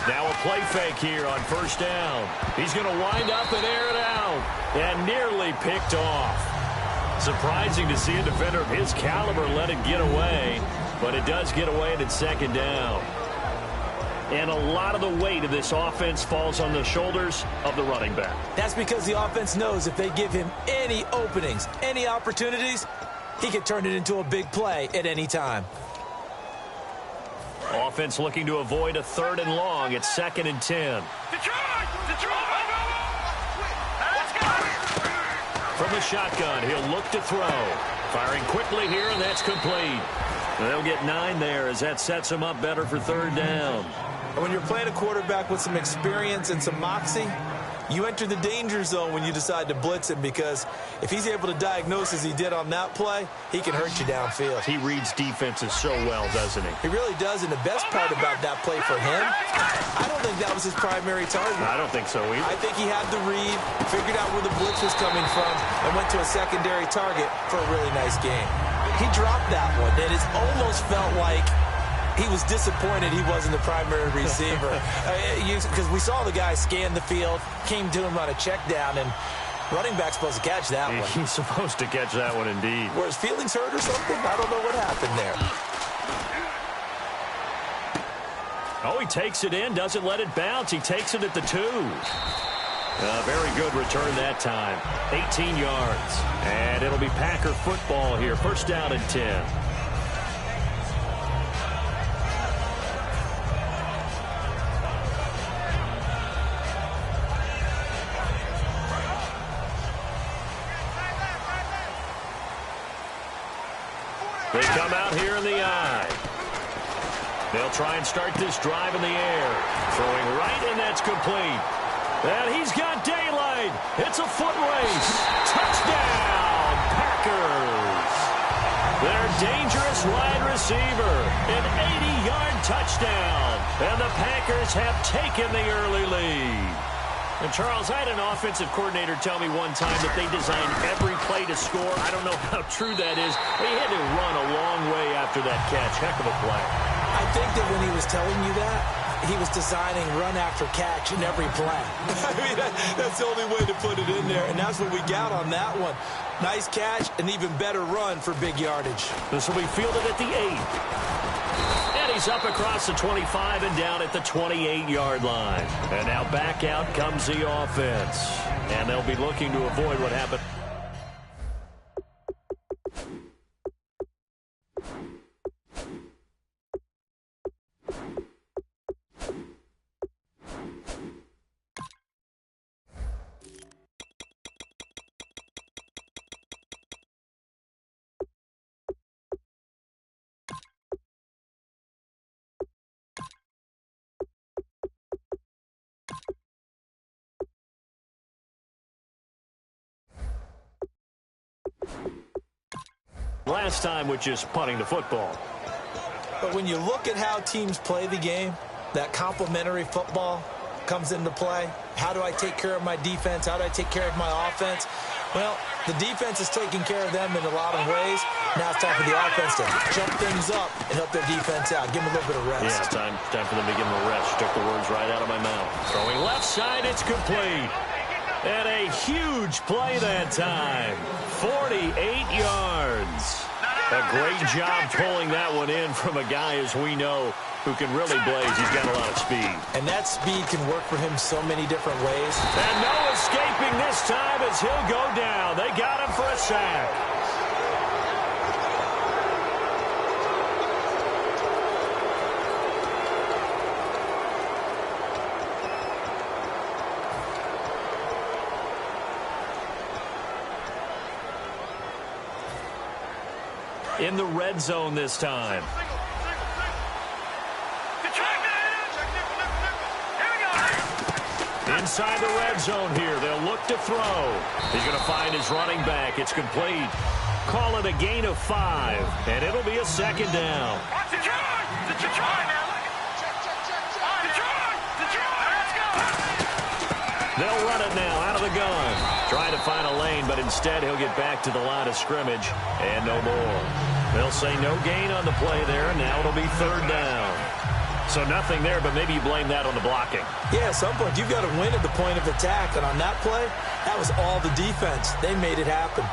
Now a play fake here on first down. He's going to wind up and air it out. And nearly picked off. Surprising to see a defender of his caliber let it get away. But it does get away and it's second down. And a lot of the weight of this offense falls on the shoulders of the running back. That's because the offense knows if they give him any openings, any opportunities, he can turn it into a big play at any time. Offense looking to avoid a 3rd and long. It's 2nd and 10. From the shotgun, he'll look to throw. Firing quickly here, and that's complete. They'll get 9 there as that sets him up better for 3rd down. And when you're playing a quarterback with some experience and some moxie, you enter the danger zone when you decide to blitz him, because if he's able to diagnose as he did on that play, he can hurt you downfield. He reads defenses so well, doesn't he? He really does, and the best part about that play for him, I don't think that was his primary target. I don't think so either. I think he had the read, figured out where the blitz was coming from, and went to a secondary target for a really nice game. He dropped that one, and it almost felt like he was disappointed he wasn't the primary receiver. Because we saw the guy scan the field, came to him on a check down, and running back's supposed to catch that one. He's supposed to catch that one indeed. Were his feelings hurt or something? I don't know what happened there. Oh, he takes it in, doesn't let it bounce. He takes it at the 2. Very good return that time. 18 yards. And it'll be Packer football here. 1st down and 10. They come out here in the eye. They'll try and start this drive in the air. Throwing right, and that's complete. And he's got daylight. It's a foot race. Touchdown, Packers. Their dangerous wide receiver. An 80-yard touchdown. And the Packers have taken the early lead. And, Charles, I had an offensive coordinator tell me one time that they designed every play to score. I don't know how true that is. They had to run a long way after that catch. Heck of a play. I think that when he was telling you that, he was designing run after catch in every play. I mean, that's the only way to put it in there, and that's what we got on that one. Nice catch, an even better run for big yardage. This will be fielded at the 8. And he's up across the 25 and down at the 28-yard line. And now back out comes the offense. And they'll be looking to avoid what happened. Last time with just punting the football. But when you look at how teams play the game, that complementary football comes into play. How do I take care of my defense? How do I take care of my offense? Well, the defense is taking care of them in a lot of ways. Now it's time for the offense to jump things up and help their defense out. Give them a little bit of rest. Yeah, time for them to give them a rest. Took the words right out of my mouth. Throwing left side, it's complete. And a huge play that time. 48 yards. A great job pulling that one in from a guy, as we know, who can really blaze. He's got a lot of speed. And that speed can work for him so many different ways. And no escaping this time as he'll go down. They got him for a sack. In the red zone this time. Inside the red zone here. They'll look to throw. He's going to find his running back. It's complete. Call it a gain of 5, and it'll be a 2nd down. They'll run it now out of the gun. Trying to find a lane, but instead he'll get back to the line of scrimmage, and no more. They'll say no gain on the play there, and now it'll be 3rd down. So nothing there, but maybe you blame that on the blocking. Yeah, at some point, you've got to win at the point of attack. And on that play, that was all the defense. They made it happen.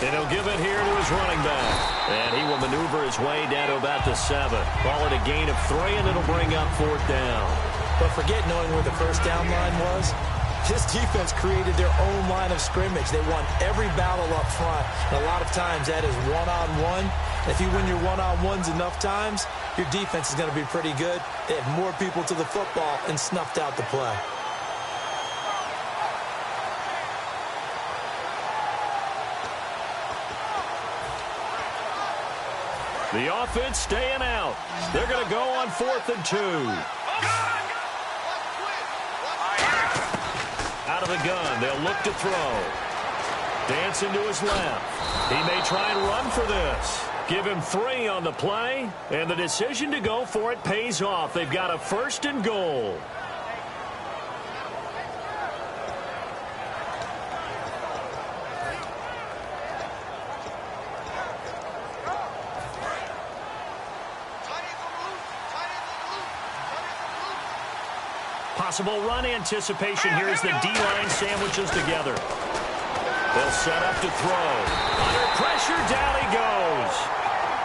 And he'll give it here to his running back. And he will maneuver his way down to about the 7. Call it a gain of 3, and it'll bring up 4th down. But forget knowing where the first down line was. This defense created their own line of scrimmage. They won every battle up front. And a lot of times that is one-on-one. If you win your one-on-ones enough times, your defense is going to be pretty good. They had more people to the football and snuffed out the play. The offense staying out. They're going to go on 4th and 2. Out of the gun, they'll look to throw. Dancing to his left. He may try and run for this. Give him 3 on the play, and the decision to go for it pays off. They've got a 1st and goal. Possible run anticipation here as the D-line sandwiches together. They'll set up to throw. Under pressure, down he goes.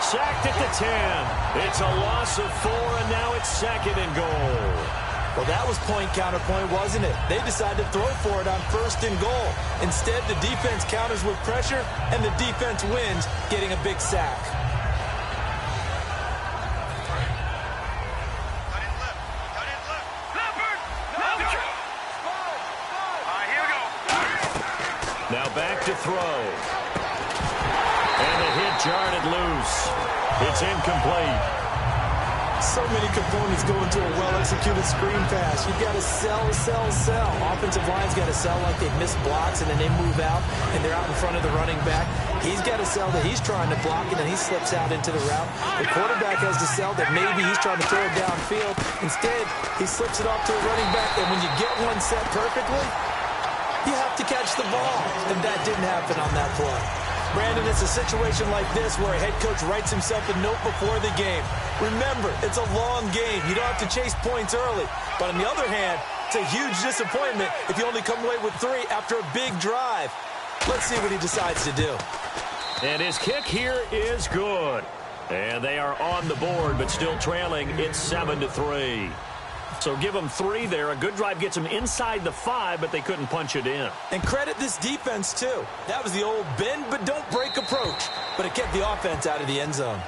Sacked at the 10. It's a loss of 4, and now it's 2nd and goal. Well, that was point counterpoint, wasn't it? They decided to throw for it on 1st and goal. Instead, the defense counters with pressure, and the defense wins, getting a big sack. Now back to throw. And the hit jarred it loose. It's incomplete. So many components go into a well-executed screen pass. You've got to sell. Offensive line's got to sell like they've missed blocks, and then they move out, and they're out in front of the running back. He's got to sell that he's trying to block, and then he slips out into the route. The quarterback has to sell that maybe he's trying to throw it downfield. Instead, he slips it off to a running back, and when you get one set perfectly, you have to catch the ball, and that didn't happen on that play. Brandon, it's a situation like this where a head coach writes himself a note before the game. Remember, it's a long game. You don't have to chase points early. But on the other hand, it's a huge disappointment if you only come away with 3 after a big drive. Let's see what he decides to do. And his kick here is good. And they are on the board, but still trailing. It's 7-3. So give them 3 there. A good drive gets them inside the 5, but they couldn't punch it in. And credit this defense, too. That was the old bend but don't break approach. But it kept the offense out of the end zone.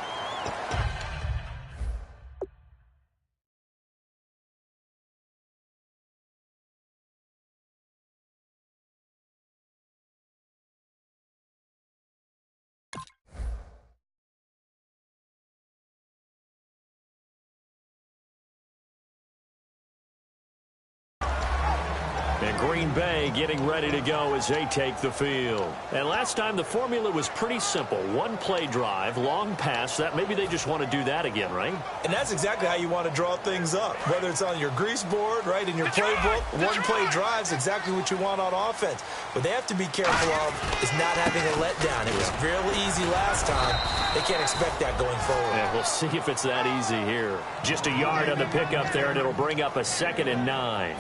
And Green Bay getting ready to go as they take the field. And last time the formula was pretty simple. 1 play drive, long pass. That maybe they just want to do that again, right? And that's exactly how you want to draw things up. Whether it's on your grease board, right, in your playbook, 1 play drive is exactly what you want on offense. What they have to be careful of is not having a letdown. It was real easy last time. They can't expect that going forward. Yeah, we'll see if it's that easy here. Just a yard on the pickup there, and it'll bring up a 2nd and 9.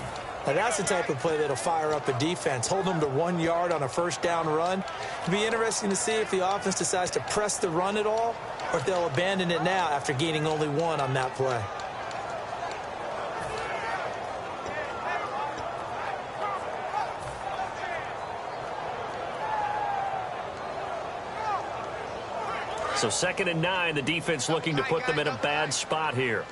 Now, that's the type of play that'll fire up a defense. Hold them to 1 yard on a 1st down run. It'll be interesting to see if the offense decides to press the run at all, or if they'll abandon it now after gaining only 1 on that play. So 2nd and 9, the defense looking to put them in a bad spot here.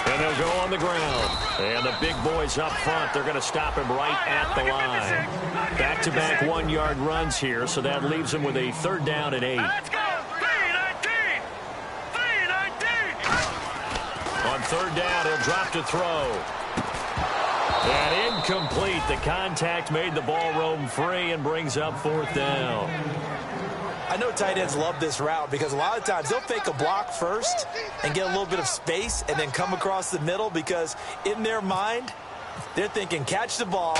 And they'll go on the ground. And the big boys up front, they're going to stop him right at the line. Back-to-back 1-yard runs here, so that leaves them with a 3rd down and 8. Let's go! 3-19! On 3rd third down. He'll drop to throw. And incomplete. The contact made the ball roam free and brings up fourth down. I know tight ends love this route because a lot of times they'll fake a block first and get a little bit of space and then come across the middle because in their mind, they're thinking catch the ball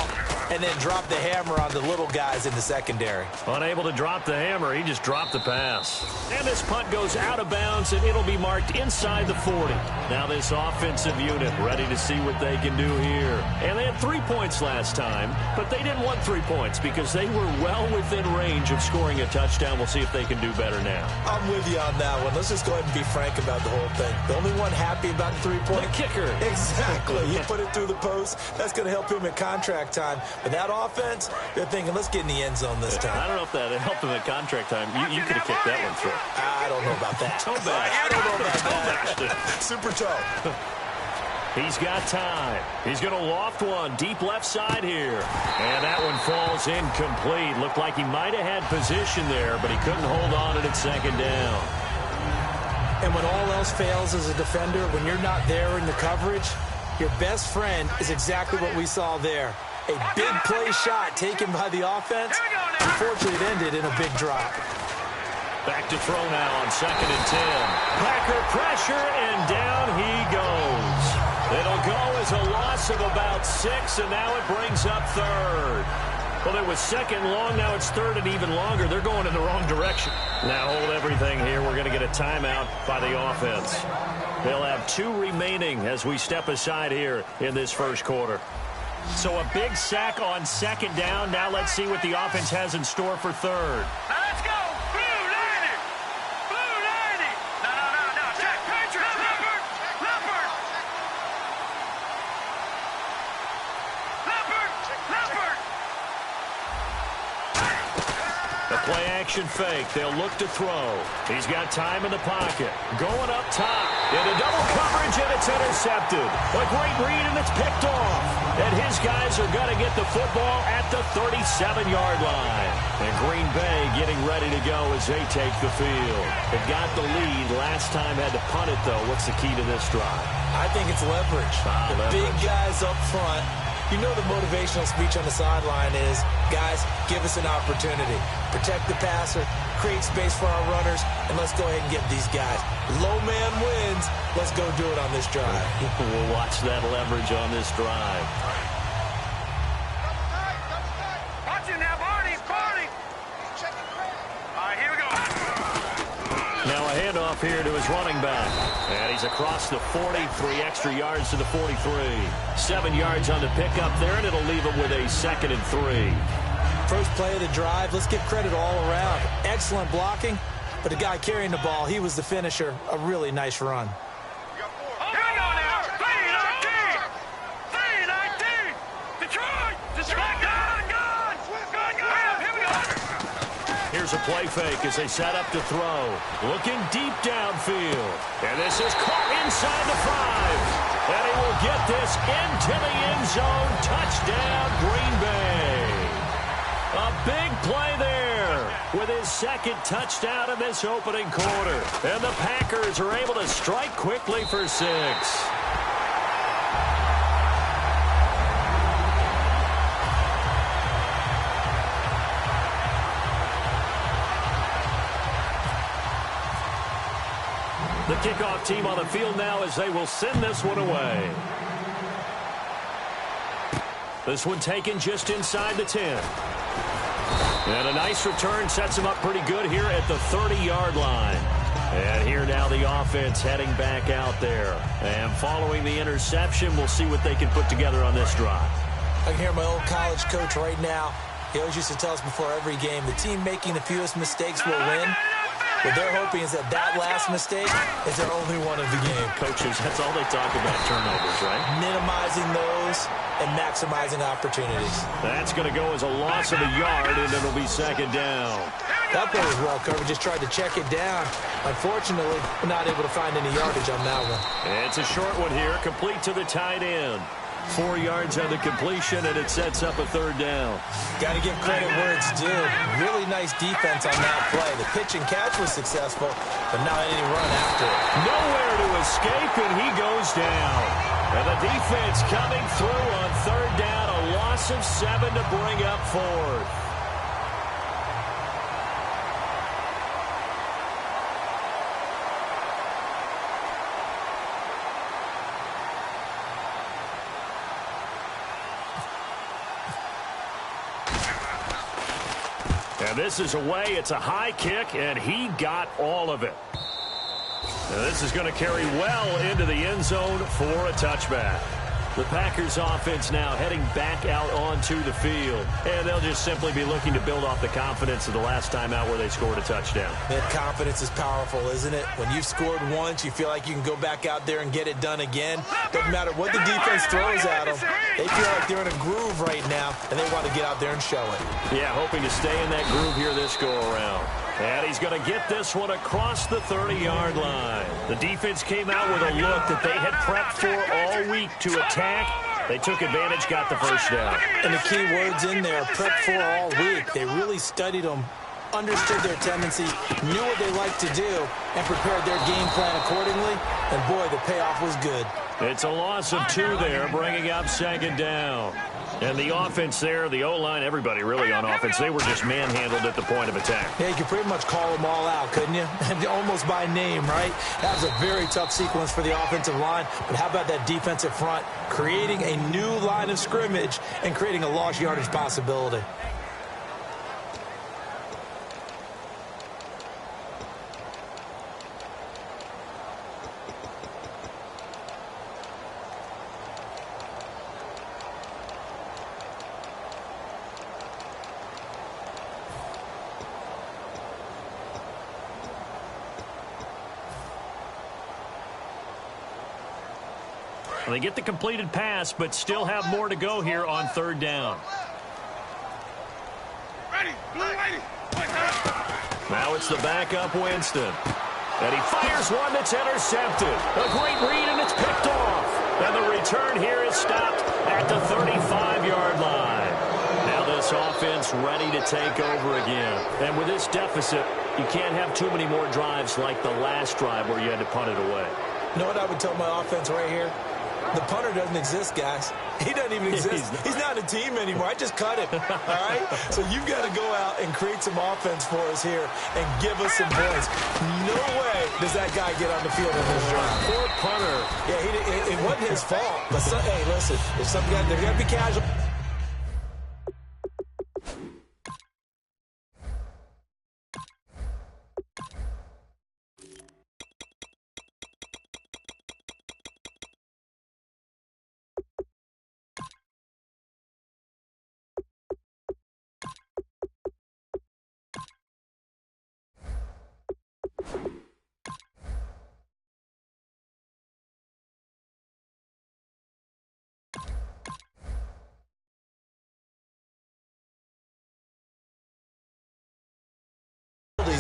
and then drop the hammer on the little guys in the secondary. Unable to drop the hammer, he just dropped the pass. And this punt goes out of bounds, and it'll be marked inside the 40. Now this offensive unit ready to see what they can do here. And they had 3 points last time, but they didn't want 3 points because they were well within range of scoring a touchdown. We'll see if they can do better now. I'm with you on that one. Let's just go ahead and be frank about the whole thing. The only one happy about the 3-point? The kicker. Exactly. He put it through the post. That's going to help him at contract time. But that offense, they're thinking, let's get in the end zone this time. I don't know if that helped him at contract time. You could have kicked that one through. I don't know about that. Toe bash. I don't know about that. Super toe. He's got time. He's going to loft one deep left side here. And that one falls incomplete. Looked like he might have had position there, but he couldn't hold on it at second down. And when all else fails as a defender, when you're not there in the coverage, your best friend is exactly what we saw there. A big play shot taken by the offense. Unfortunately, it ended in a big drop. Back to throw now on 2nd and 10. Packer pressure, and down he goes. It'll go as a loss of about 6, and now it brings up third. Well, it was second long. Now it's third and even longer. They're going in the wrong direction. Now hold everything here. We're going to get a timeout by the offense. They'll have 2 remaining as we step aside here in this first quarter. So a big sack on 2nd down. Now let's see what the offense has in store for third. Let's go. Blue 90. Blue 90. No. Check. Patriots. Leopard. The play action fake. They'll look to throw. He's got time in the pocket. Going up top. Into double coverage, and it's intercepted. A great read, and it's picked off. And his guys are going to get the football at the 37-yard line. And Green Bay getting ready to go as they take the field. They got the lead. Last time had to punt it, though. What's the key to this drive? I think it's leverage. The big guys up front. You know the motivational speech on the sideline is, guys, give us an opportunity. Protect the passer, create space for our runners, and let's go ahead and get these guys. Low man wins. Let's go do it on this drive. We'll watch that leverage on this drive. Watch it now, Barney. All right, here we go. Now a handoff here to his running back. And he's across the 40, 3 extra yards to the 43. 7 yards on the pickup there, and it'll leave him with a 2nd and 3. First play of the drive, let's give credit all around. Excellent blocking, but the guy carrying the ball, he was the finisher. A really nice run. Here we go now. 3-19. Detroit. Gone. Here we go. Here's a play fake as they set up to throw. Looking deep downfield. And this is caught inside the 5. And he will get this into the end zone. Touchdown, Green Bay. A big play there with his 2nd touchdown in this opening quarter. And the Packers are able to strike quickly for 6. The kickoff team on the field now as they will send this one away. This one taken just inside the 10. And a nice return sets him up pretty good here at the 30-yard line. And here now the offense heading back out there. And following the interception, we'll see what they can put together on this drive. I can hear my old college coach right now. He always used to tell us before every game, the team making the fewest mistakes will win. What they're hoping is that last mistake is their only one of the game. Coaches, that's all they talk about, turnovers, right? Minimizing those and maximizing opportunities. That's going to go as a loss of a yard, and it'll be 2nd down. That play was well covered. Just tried to check it down. Unfortunately, we're not able to find any yardage on that one. It's a short one here, complete to the tight end. 4 yards on the completion, and it sets up a third down. Got to give credit where it's due. Really nice defense on that play. The pitch and catch was successful, but not any run after it. Nowhere to escape, and he goes down. And the defense coming through on third down, a loss of 7 to bring up fourth. And this is away. It's a high kick, and he got all of it. Now this is going to carry well into the end zone for a touchback. The Packers offense now heading back out onto the field. And they'll just simply be looking to build off the confidence of the last time out where they scored a touchdown. That confidence is powerful, isn't it? When you've scored once, you feel like you can go back out there and get it done again. Doesn't matter what the defense throws at them. They feel like they're in a groove right now, and they want to get out there and show it. Yeah, hoping to stay in that groove here this go-around. And he's going to get this one across the 30-yard line. The defense came out with a look that they had prepped for all week to attack. They took advantage, got the first down. And the key words in there, prepped for all week. They really studied them, understood their tendencies, knew what they like to do, and prepared their game plan accordingly. And, boy, the payoff was good. It's a loss of 2 there, bringing up second down. And the offense there, the O-line, everybody really on offense, they were just manhandled at the point of attack. Yeah, you could pretty much call them all out, couldn't you? Almost by name, right? That was a very tough sequence for the offensive line. But how about that defensive front creating a new line of scrimmage and creating a lost yardage possibility? They get the completed pass, but still have more to go here on third down. Now it's the backup Winston. And he fires one that's intercepted. A great read, and it's picked off. And the return here is stopped at the 35-yard line. Now this offense ready to take over again. And with this deficit, you can't have too many more drives like the last drive where you had to punt it away. You know what I would tell my offense right here? The punter doesn't exist, guys. He doesn't even exist. He's not a team anymore. I just cut him, all right? So you've got to go out and create some offense for us here and give us some points. No way does that guy get on the field in this drive. Poor punter. Yeah, it wasn't his fault. But, hey, listen, if some guy, they're going to be casual.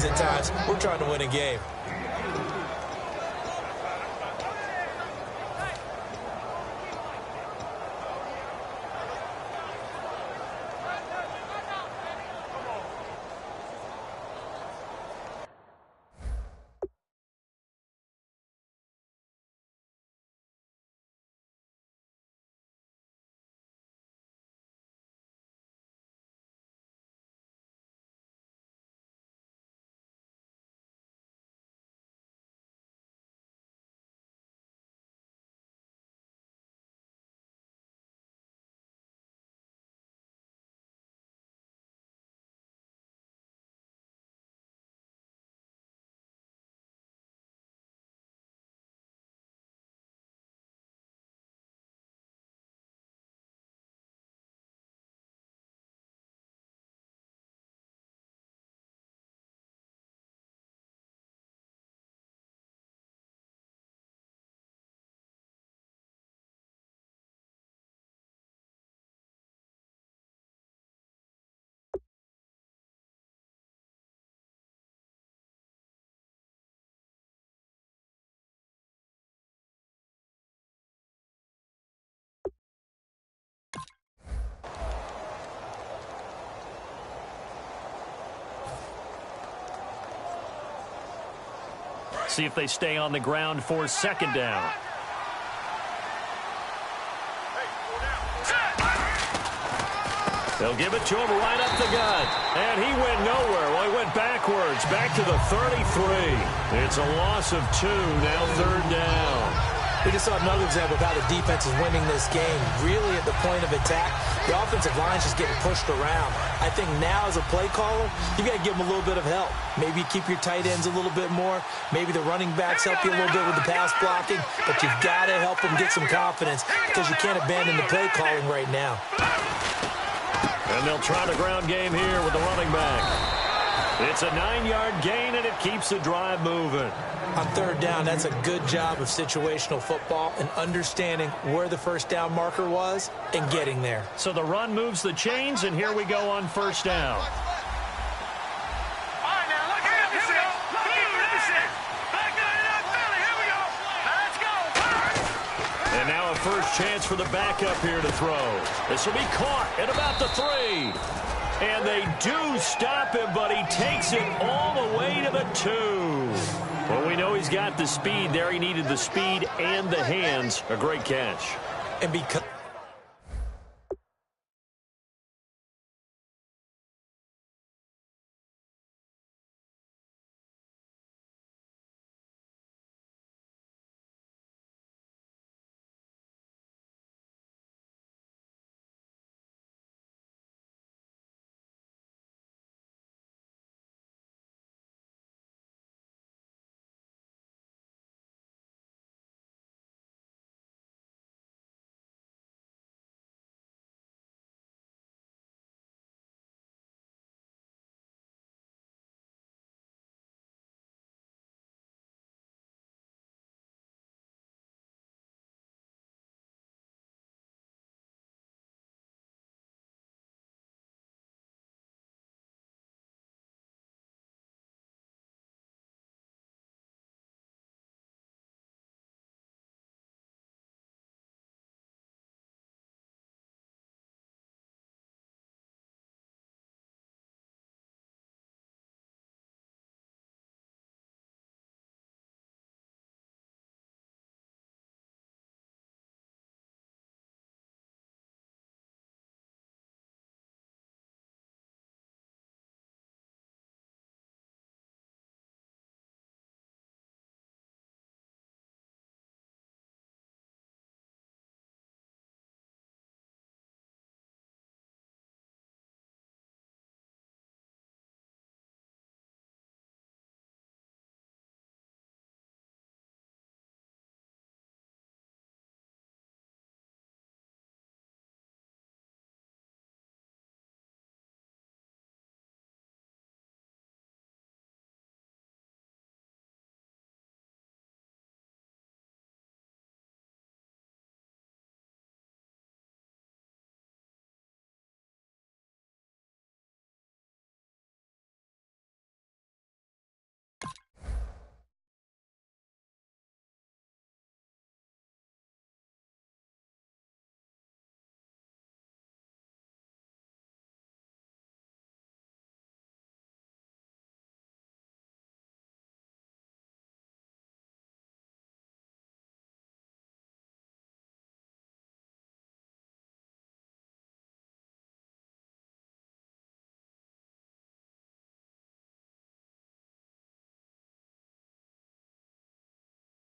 At times, we're trying to win a game. See if they stay on the ground for second down. They'll give it to him right up the gut. And he went nowhere. Well, he went backwards, back to the 33. It's a loss of 2, now third down. We just saw another example of how the defense is winning this game. Really at the point of attack, the offensive line's just getting pushed around. I think now as a play caller, you got to give them a little bit of help. Maybe keep your tight ends a little bit more. Maybe the running backs help you a little bit with the pass blocking. But you've got to help them get some confidence because you can't abandon the play calling right now. And they'll try the ground game here with the running back. It's a 9-yard gain, and it keeps the drive moving. On third down, that's a good job of situational football and understanding where the first down marker was and getting there. So the run moves the chains, and here we go on first down. All right, now look at this. Here we go. Look at this. Back down in that belly. Here we go. Now let's go. And now a first chance for the backup here to throw. This will be caught at about the 3. And they do stop him, but he takes it all the way to the 2. Well, we know he's got the speed there. He needed the speed and the hands. A great catch. And because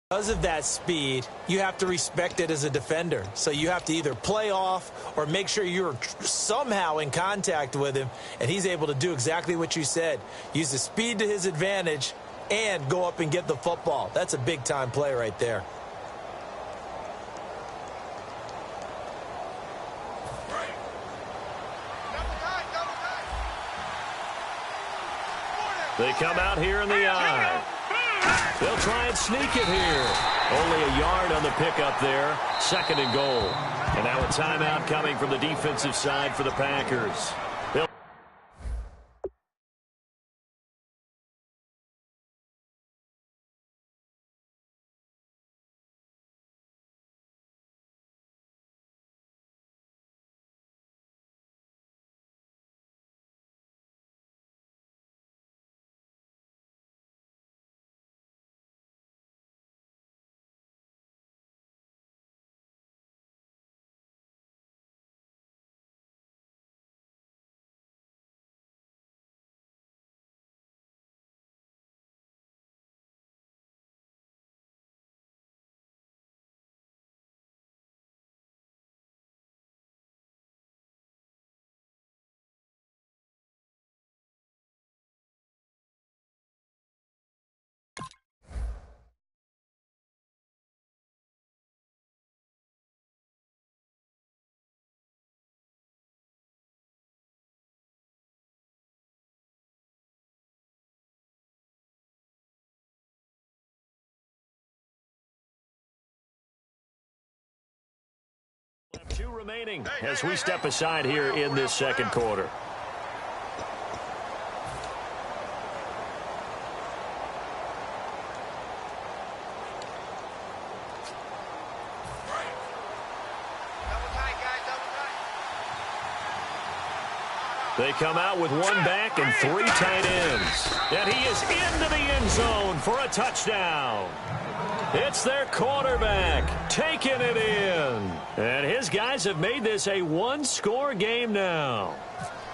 of that speed, you have to respect it as a defender. So you have to either play off or make sure you're somehow in contact with him, and he's able to do exactly what you said. Use the speed to his advantage and go up and get the football. That's a big-time play right there. They come out here in the eye. They'll try and sneak it here. Only a yard on the pickup there. 2nd and goal. And now a timeout coming from the defensive side for the Packers. 2 remaining as we step aside here in this second quarter. They come out with 1 back and 3 tight ends. And he is into the end zone for a touchdown. It's their quarterback taking it in. And his guys have made this a 1-score game now.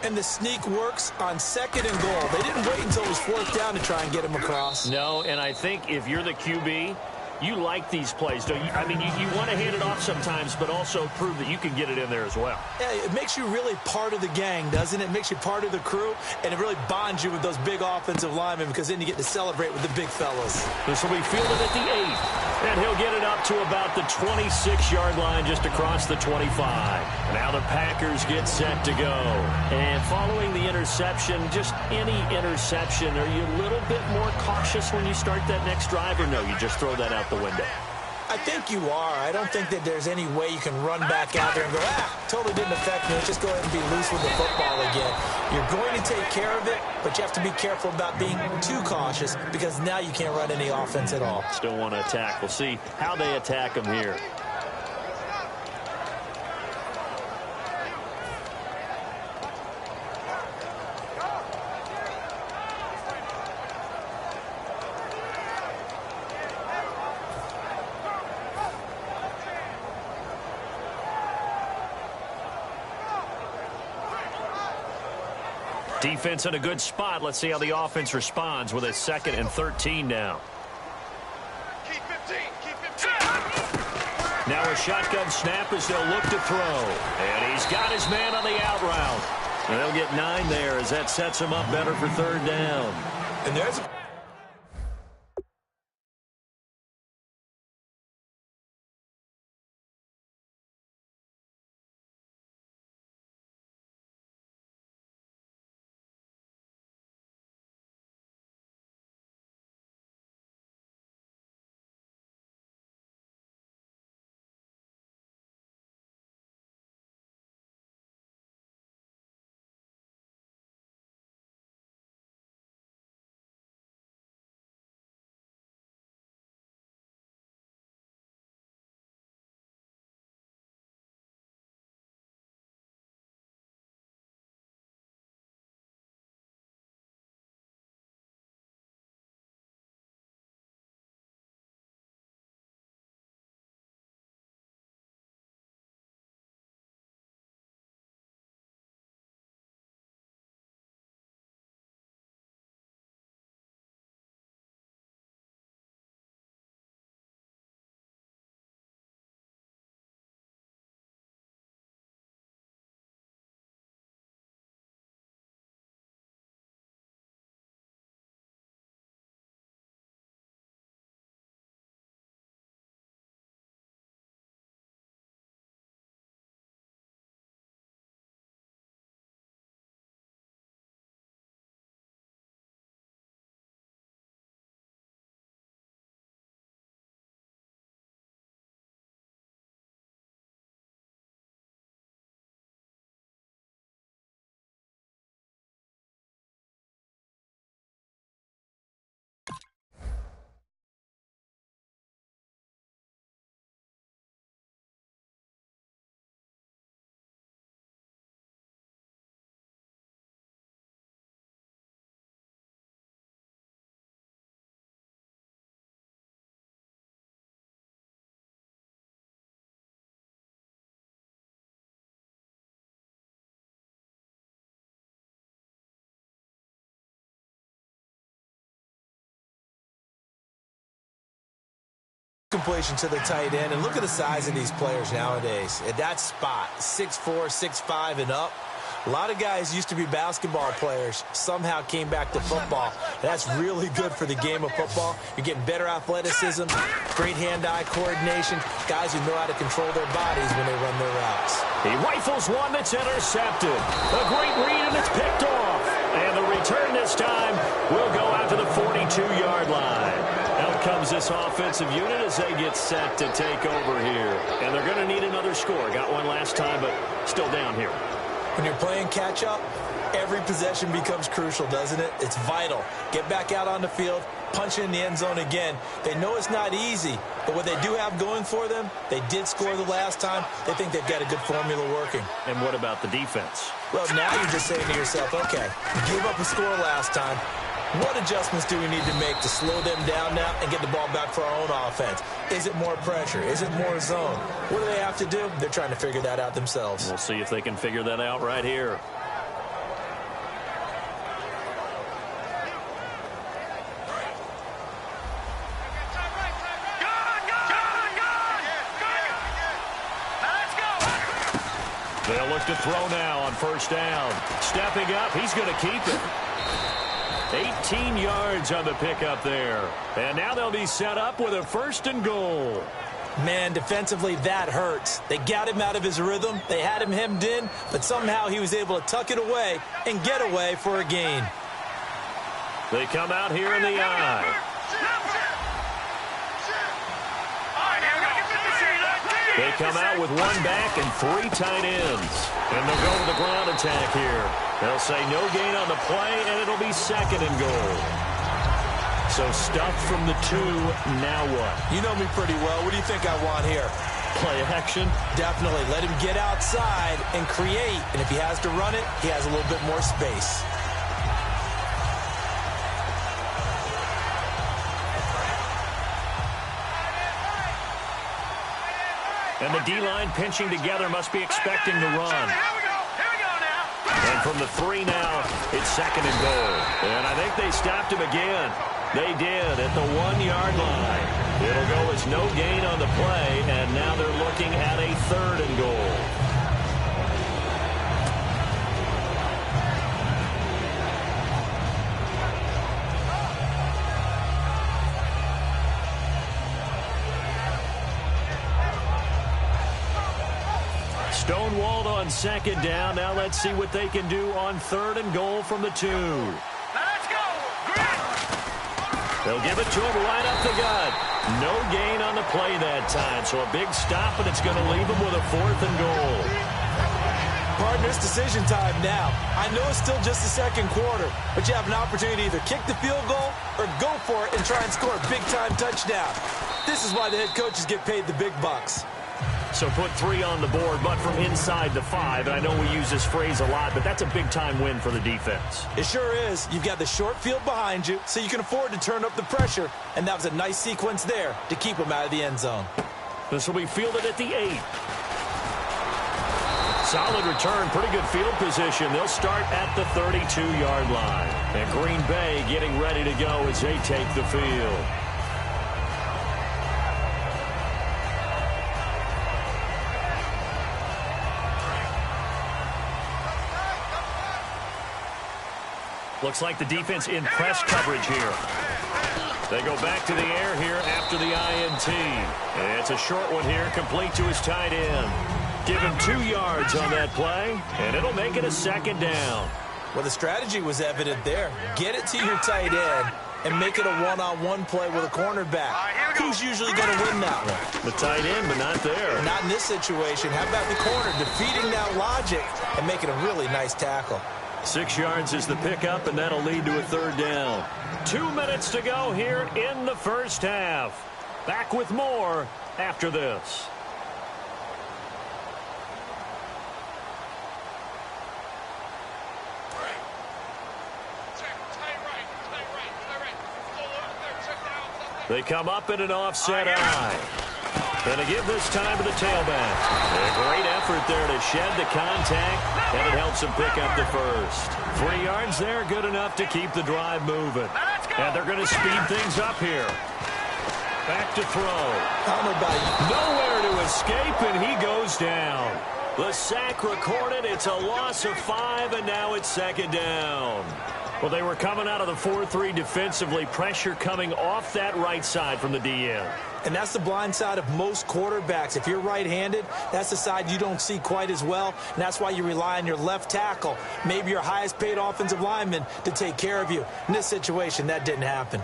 And the sneak works on 2nd and goal. They didn't wait until it was 4th down to try and get him across. No, and I think if you're the QB, you like these plays, don't you? I mean, you want to hand it off sometimes, but also prove that you can get it in there as well. Yeah, it makes you really part of the gang, doesn't it? It makes you part of the crew, and it really bonds you with those big offensive linemen because then you get to celebrate with the big fellas. This will be fielded at the 8th, and he'll get it up to about the 26-yard line just across the 25. Now the Packers get set to go. And following the interception, just any interception, are you a little bit more cautious when you start that next drive, or no, you just throw that out the window? I think you are. I don't think that there's any way you can run back out there and go, totally didn't affect me. Let's just go ahead and be loose with the football again. You're going to take care of it, but you have to be careful about being too cautious because now you can't run any offense at all. Still want to attack. We'll see how they attack them here. Defense in a good spot. Let's see how the offense responds with a 2nd and 13 now. Keep 15. Keep 15. Now a shotgun snap as they'll look to throw. And he's got his man on the out route. And they'll get 9 there as that sets him up better for 3rd down. And there's completion to the tight end. And look at the size of these players nowadays. At that spot, 6'4", 6'5", and up. A lot of guys used to be basketball players, somehow came back to football. That's really good for the game of football. You're getting better athleticism, great hand-eye coordination, guys who know how to control their bodies when they run their routes. He rifles one that's intercepted. A great read, and it's picked off. And the return this time will go out to the 42-yard line. Out comes this offensive unit as they get set to take over here. And they're going to need another their score. Got one last time, but still down here. When you're playing catch-up, every possession becomes crucial, doesn't it? It's vital. Get back out on the field, punch in the end zone again. They know it's not easy, but what they do have going for them, they did score the last time. They think they've got a good formula working. And what about the defense? Well, now you're just saying to yourself, okay, gave up a score last time. What adjustments do we need to make to slow them down now and get the ball back for our own offense? Is it more pressure? Is it more zone? What do they have to do? They're trying to figure that out themselves. We'll see if they can figure that out right here. They'll look to throw now on first down. Stepping up, he's going to keep it. 18 yards on the pickup there. And now they'll be set up with a 1st and goal. Man, defensively, that hurts. They got him out of his rhythm. They had him hemmed in, but somehow he was able to tuck it away and get away for a gain. They come out here in the eye. They come out with one back and 3 tight ends. And they'll go with the ground attack here. They'll say no gain on the play, and it'll be 2nd and goal. So stuff from the 2, now what? You know me pretty well. What do you think I want here? Play action? Definitely. Let him get outside and create. And if he has to run it, he has a little bit more space. And the D-line pinching together must be expecting the run. And from the 3 now, it's 2nd and goal. And I think they stopped him again. They did at the 1-yard line. It'll go as no gain on the play, and now they're looking at a 3rd and goal. Stonewalled on 2nd down. Now let's see what they can do on 3rd and goal from the 2. Let's go. They'll give it to him right up the gut. No gain on the play that time. So a big stop, and it's going to leave him with a 4th and goal. Partners, decision time now. I know it's still just the 2nd quarter, but you have an opportunity to either kick the field goal or go for it and try and score a big-time touchdown. This is why the head coaches get paid the big bucks. So put 3 on the board, but from inside the 5. And I know we use this phrase a lot, but that's a big-time win for the defense. It sure is. You've got the short field behind you, so you can afford to turn up the pressure. And that was a nice sequence there to keep them out of the end zone. This will be fielded at the 8. Solid return, pretty good field position. They'll start at the 32-yard line. And Green Bay getting ready to go as they take the field. Looks like the defense in press coverage here. They go back to the air here after the INT. And it's a short one here, complete to his tight end. Give him 2 yards on that play, and it'll make it a 2nd down. Well, the strategy was evident there. Get it to your tight end and make it a one-on-one play with a cornerback. Who's usually going to win that one? The tight end, but not there. Not in this situation. How about the corner defeating that logic and making a really nice tackle? 6 yards is the pickup, and that'll lead to a 3rd down. 2 minutes to go here in the first half. Back with more after this. They come up in an offset eye. And to give this time to the tailback. A great effort there to shed the contact, and it helps him pick up the 1st. 3 yards there, good enough to keep the drive moving. And they're going to speed things up here. Back to throw. I don't know about you. Nowhere to escape, and he goes down. The sack recorded. It's a loss of 5, and now it's 2nd down. Well, they were coming out of the 4-3 defensively. Pressure coming off that right side from the DN. And that's the blind side of most quarterbacks. If you're right-handed, that's the side you don't see quite as well. And that's why you rely on your left tackle, maybe your highest-paid offensive lineman, to take care of you. In this situation, that didn't happen.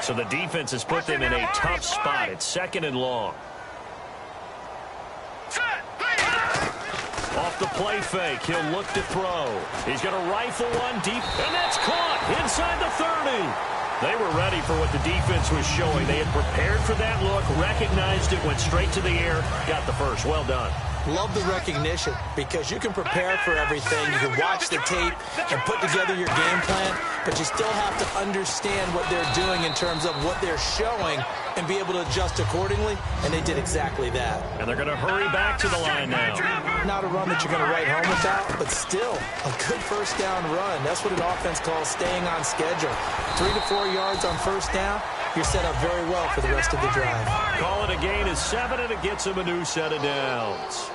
So the defense has put them in a tough spot. It's 2nd and long. Off the play fake, he'll look to throw. He's going to rifle one deep, and that's caught inside the 30. They were ready for what the defense was showing. They had prepared for that look, recognized it, went straight to the air, got the first. Well done. Love the recognition because you can prepare for everything. You can watch the tape and put together your game plan, but you still have to understand what they're doing in terms of what they're showing and be able to adjust accordingly, and they did exactly that. And they're going to hurry back to the line now. Not a run that you're going to write home without, but still a good first down run. That's what an offense calls staying on schedule. 3 to 4 yards on first down. You're set up very well for the rest of the drive. Call it a gain of 7, and it gets them a new set of downs.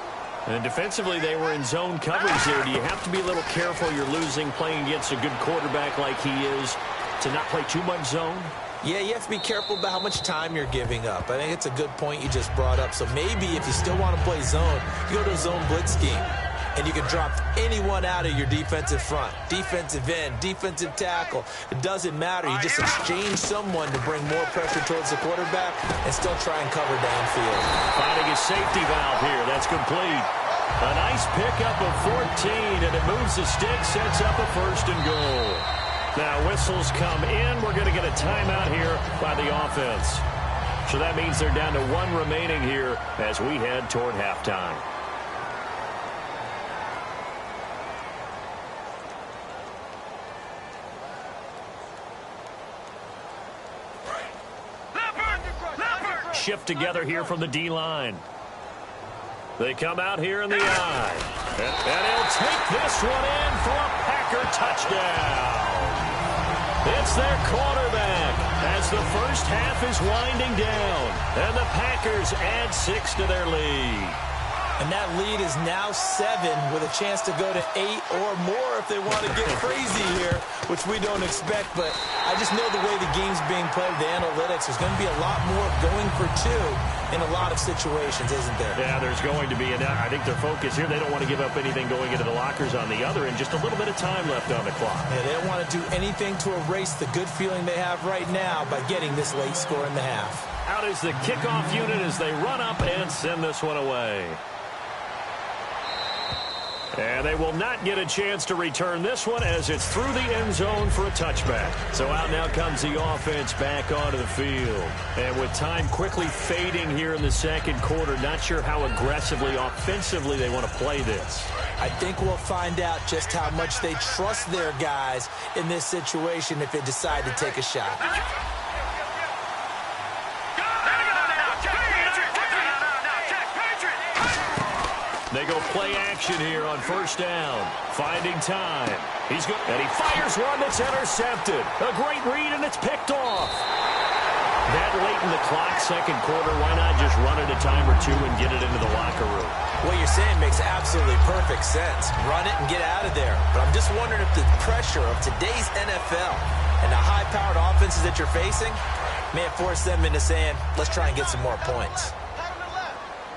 And defensively, they were in zone coverage there. Do you have to be a little careful you're losing playing against a good quarterback like he is to not play too much zone? Yeah, you have to be careful about how much time you're giving up. I think it's a good point you just brought up. So maybe if you still want to play zone, you go to a zone blitz scheme. And you can drop anyone out of your defensive front, defensive end, defensive tackle. It doesn't matter. You just exchange someone to bring more pressure towards the quarterback and still try and cover downfield. Finding a safety valve here. That's complete. A nice pickup of 14, and it moves the stick, sets up a 1st and goal. Now whistles come in. We're going to get a timeout here by the offense. So that means they're down to 1 remaining here as we head toward halftime. Shift together here from the D-line. They come out here in the eye. And he'll take this one in for a Packer touchdown. It's their quarterback as the first half is winding down. And the Packers add 6 to their lead. And that lead is now 7 with a chance to go to 8 or more if they want to get crazy here, which we don't expect. But I just know the way the game's being played, the analytics, there's going to be a lot more going for 2 in a lot of situations, isn't there? Yeah, there's going to be. And I think their focus here, they don't want to give up anything going into the lockers on the other, and just a little bit of time left on the clock. Yeah, they don't want to do anything to erase the good feeling they have right now by getting this late score in the half. Out is the kickoff unit as they run up and send this one away. And they will not get a chance to return this one as it's through the end zone for a touchback. So out now comes the offense back onto the field. And with time quickly fading here in the second quarter, not sure how aggressively, offensively they want to play this. I think we'll find out just how much they trust their guys in this situation if they decide to take a shot. They go play action here on first down. Finding time. He's good. And he fires one that's intercepted. A great read, and it's picked off. That late in the clock, second quarter, why not just run it a time or 2 and get it into the locker room? What you're saying makes absolutely perfect sense. Run it and get out of there. But I'm just wondering if the pressure of today's NFL and the high-powered offenses that you're facing may have forced them into saying, let's try and get some more points.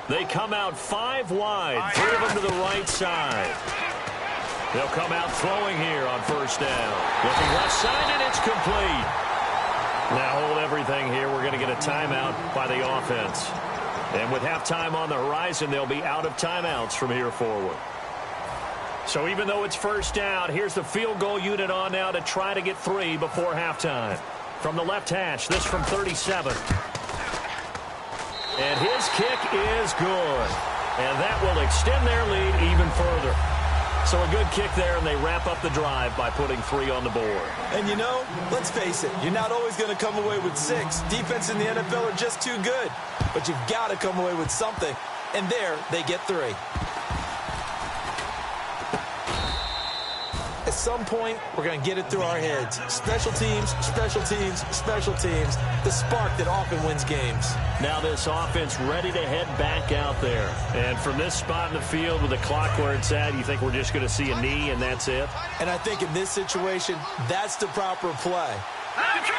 They come out 5 wide, 3 of them to the right side. They'll come out throwing here on first down. Looking left side, and it's complete. Now hold everything here. We're going to get a timeout by the offense. And with halftime on the horizon, they'll be out of timeouts from here forward. So even though it's first down, here's the field goal unit on now to try to get 3 before halftime. From the left hash, this from 37. And his kick is good. And that will extend their lead even further. So a good kick there, and they wrap up the drive by putting 3 on the board. And you know, let's face it, you're not always going to come away with 6. Defense in the NFL are just too good. But you've got to come away with something. And there, they get 3. At some point, we're going to get it through our heads. Special teams, special teams, special teams. The spark that often wins games. Now this offense ready to head back out there. And from this spot in the field with the clock where it's at, you think we're just going to see a knee and that's it? And I think in this situation, that's the proper play.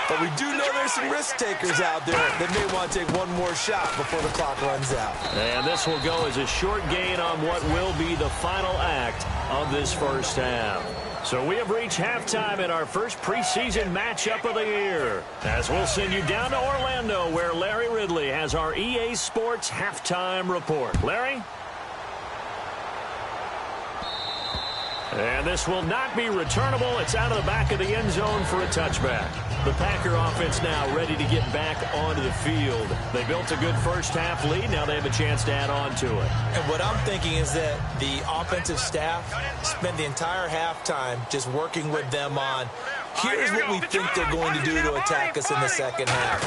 But we do know there's some risk takers out there that may want to take one more shot before the clock runs out. And this will go as a short gain on what will be the final act of this first half. So we have reached halftime in our first preseason matchup of the year, as we'll send you down to Orlando, where Larry Ridley has our EA Sports halftime report. Larry? And this will not be returnable. It's out of the back of the end zone for a touchback. The Packer offense now ready to get back onto the field. They built a good first-half lead. Now they have a chance to add on to it. And what I'm thinking is that the offensive staff spent the entire halftime just working with them on, here's what we think they're going to do to attack us in the second half.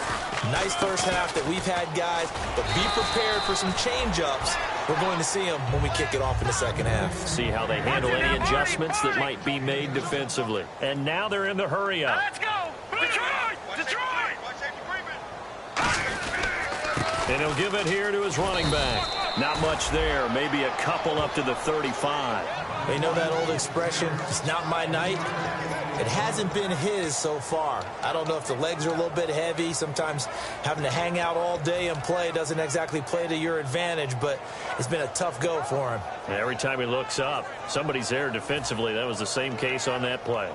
Nice first half that we've had, guys, but be prepared for some change-ups. We're going to see them when we kick it off in the second half. See how they handle any adjustments that might be made defensively. And now they're in the hurry-up. Let's go! Detroit! Detroit! And he'll give it here to his running back. Not much there. Maybe a couple up to the 35. They know that old expression, it's not my night. It hasn't been his so far. I don't know if the legs are a little bit heavy. Sometimes having to hang out all day and play doesn't exactly play to your advantage, but it's been a tough go for him. Every time he looks up, somebody's there defensively. That was the same case on that play.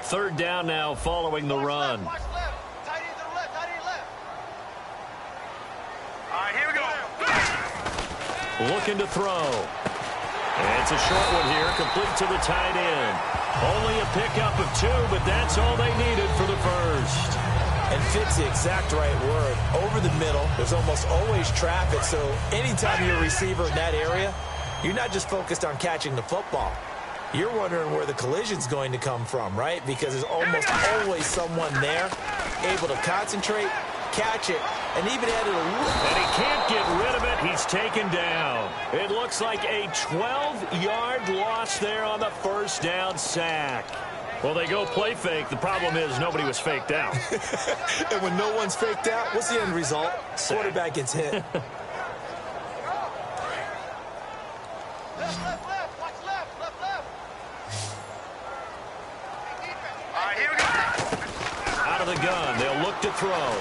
Third down now following the run. All right, here we go. Looking to throw. And it's a short one here, complete to the tight end. Only a pickup of 2, but that's all they needed for the first. And fit's the exact right word. Over the middle, there's almost always traffic, so anytime you're a receiver in that area, you're not just focused on catching the football. You're wondering where the collision's going to come from, right? Because there's almost always someone there able to concentrate, catch it, and even add it a little. And he can't get rid of it. He's taken down. It looks like a 12-yard loss there on the first down sack. Well, they go play fake. The problem is nobody was faked out. And when no one's faked out, what's the end result? Sack. Quarterback gets hit. Left, watch left, left. All right, here we go. Out of the gun, they'll look to throw.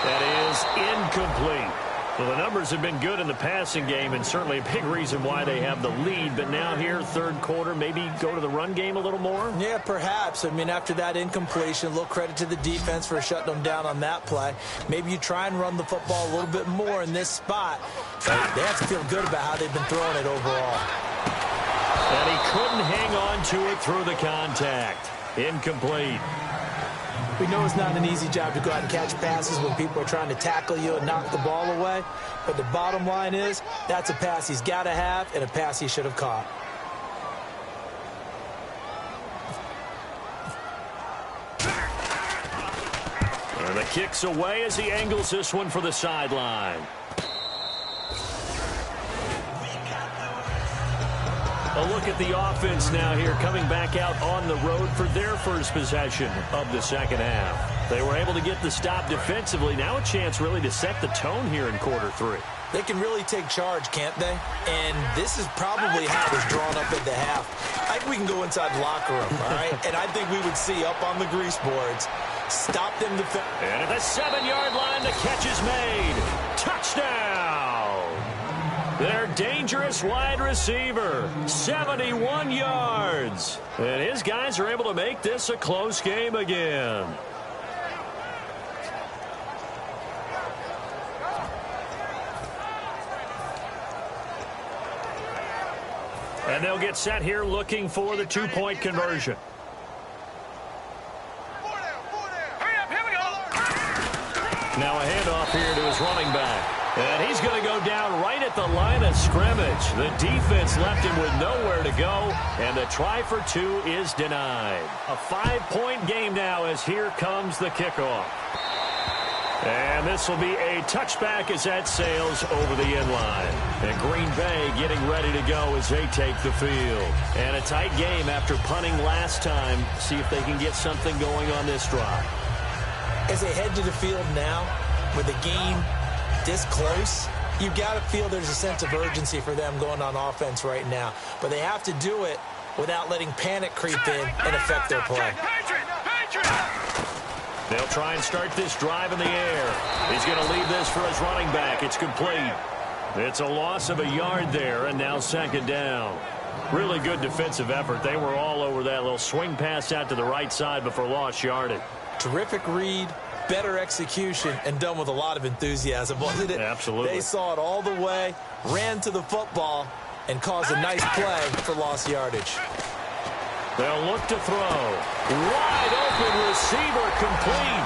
That is incomplete. Well, the numbers have been good in the passing game, and certainly a big reason why they have the lead. But now here, third quarter, maybe go to the run game a little more? Yeah, perhaps. I mean, after that incompletion, a little credit to the defense for shutting them down on that play. Maybe you try and run the football a little bit more in this spot. But they have to feel good about how they've been throwing it overall. And he couldn't hang on to it through the contact. Incomplete. We know it's not an easy job to go out and catch passes when people are trying to tackle you and knock the ball away. But the bottom line is, that's a pass he's got to have and a pass he should have caught. And the kick's away as he angles this one for the sideline. A look at the offense now here, coming back out on the road for their first possession of the second half. They were able to get the stop defensively. Now a chance really to set the tone here in quarter 3. They can really take charge, can't they? And this is probably how it was drawn up at the half. I think we can go inside the locker room, all right? And I think we would see up on the grease boards, stop them and at the 7-yard line, the catch is made. Touchdown! Their dangerous wide receiver, 71 yards. And his guys are able to make this a close game again. And they'll get set here looking for the 2-point conversion. Hurry up, here we go. Now a handoff here to his running back. And he's going to go down right at the line of scrimmage. The defense left him with nowhere to go, and the try for 2 is denied. A 5-point game now as here comes the kickoff. And this will be a touchback as that sails over the end line. And Green Bay getting ready to go as they take the field. And a tight game after punting last time. See if they can get something going on this drive. As they head to the field now, with the game this close, you've got to feel there's a sense of urgency for them going on offense right now. But they have to do it without letting panic creep in and affect their play. They'll try and start this drive in the air. He's going to leave this for his running back. It's complete. It's a loss of a yard there, and now second down. Really good defensive effort. They were all over that little swing pass out to the right side before lost yardage. Terrific read, better execution, and done with a lot of enthusiasm, wasn't it? Absolutely. They saw it all the way, ran to the football, and caused a nice play for lost yardage. They'll look to throw. Wide open receiver complete.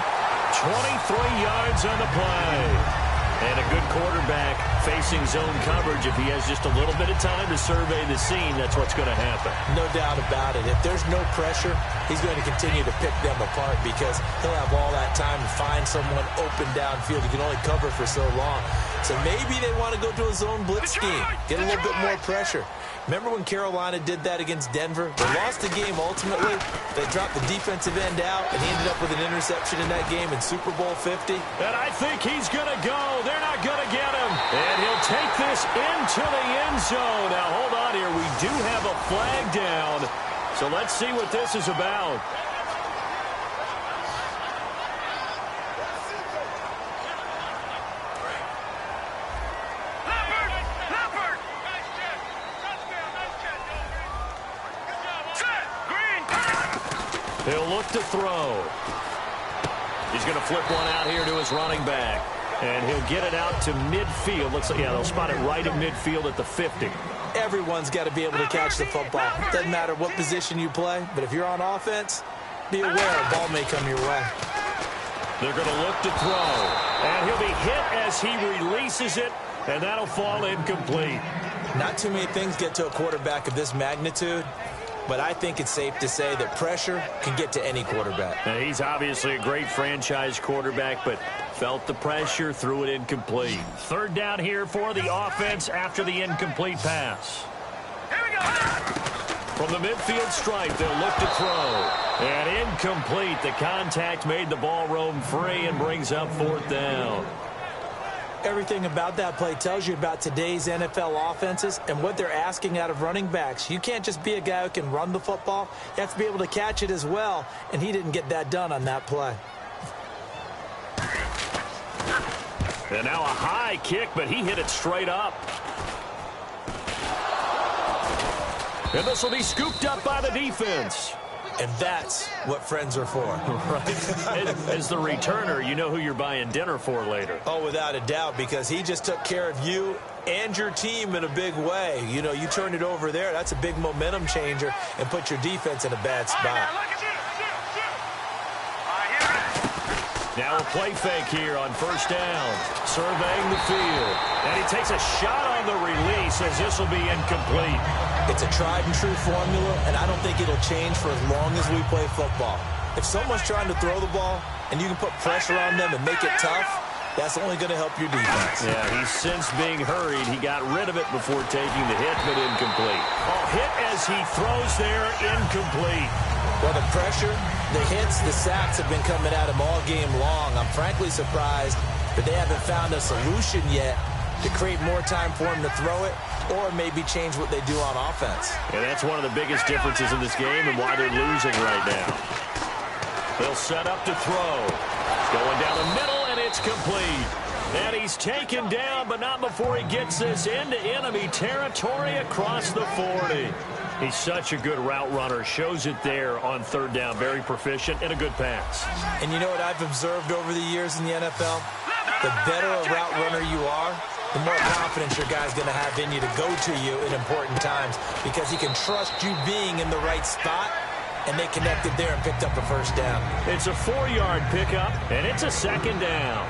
23 yards on the play. And a good quarterback facing zone coverage. If he has just a little bit of time to survey the scene, that's what's going to happen. No doubt about it. If there's no pressure, he's going to continue to pick them apart because he'll have all that time to find someone open downfield. He can only cover for so long. So maybe they want to go to a zone blitz scheme, get a little bit more pressure. Remember when Carolina did that against Denver? They lost the game ultimately. They dropped the defensive end out, and he ended up with an interception in that game in Super Bowl 50. And I think he's going to go. They're not going to get him. And he'll take this into the end zone. Now, hold on here. We do have a flag down. So let's see what this is about. He'll look to throw. He's going to flip one out here to his running back. And he'll get it out to midfield. Looks like, yeah, they'll spot it right in midfield at the 50. Everyone's got to be able to catch the football. Doesn't matter what position you play, but if you're on offense, be aware a ball may come your way. They're going to look to throw. And he'll be hit as he releases it, and that'll fall incomplete. Not too many things get to a quarterback of this magnitude, but I think it's safe to say that pressure can get to any quarterback. Now, he's obviously a great franchise quarterback, but felt the pressure, threw it incomplete. Third down here for the offense after the incomplete pass. Here we go. From the midfield stripe, they'll look to throw. And incomplete. The contact made the ball roam free and brings up fourth down. Everything about that play tells you about today's NFL offenses and what they're asking out of running backs. You can't just be a guy who can run the football. You have to be able to catch it as well, and he didn't get that done on that play. And now a high kick, but he hit it straight up. And this will be scooped up by the defense. And that's what friends are for. Right. As the returner, you know who you're buying dinner for later. Oh, without a doubt, because he just took care of you and your team in a big way. You know, you turn it over there, that's a big momentum changer and put your defense in a bad spot. Now a play fake here on first down. Surveying the field. And he takes a shot on the release as this will be incomplete. It's a tried and true formula, and I don't think it'll change for as long as we play football. If someone's trying to throw the ball and you can put pressure on them and make it tough, that's only going to help your defense. Yeah, he's since being hurried. He got rid of it before taking the hit, but incomplete. Oh, hit as he throws there, incomplete. Well, the pressure, the hits, the sacks have been coming at him all game long. I'm frankly surprised that they haven't found a solution yet to create more time for him to throw it or maybe change what they do on offense. And that's one of the biggest differences in this game and why they're losing right now. They'll set up to throw. Going down the middle, and it's complete. And he's taken down, but not before he gets this into enemy territory across the 40. He's such a good route runner. Shows it there on third down. Very proficient and a good pass. And you know what I've observed over the years in the NFL? The better a route runner you are, the more confidence your guy's going to have in you to go to you in important times because he can trust you being in the right spot, and they connected there and picked up a first down. It's a 4-yard pickup, and it's a second down.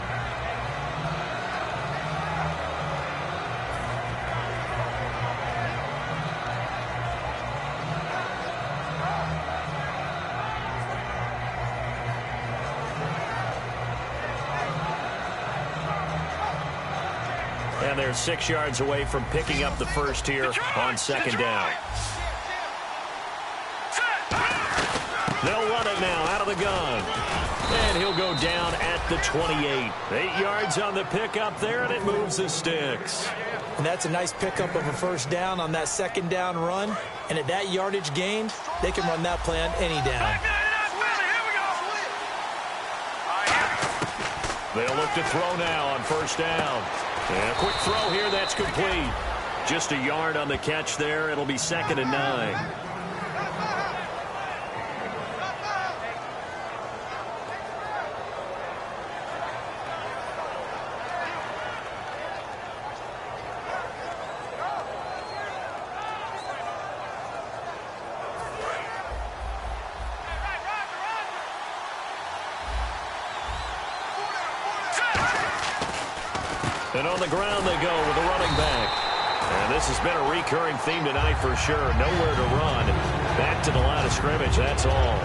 And they're 6 yards away from picking up the first here on second down. They'll run it now out of the gun. And he'll go down at the 28. 8 yards on the pickup there, and it moves the sticks. And that's a nice pickup of a first down on that second down run. And at that yardage gained, they can run that play on any down. They'll look to throw now on first down. And a quick throw here, that's complete. Just a yard on the catch there. It'll be 2nd and 9. And on the ground they go with a running back. And this has been a recurring theme tonight for sure. Nowhere to run. Back to the line of scrimmage, that's all.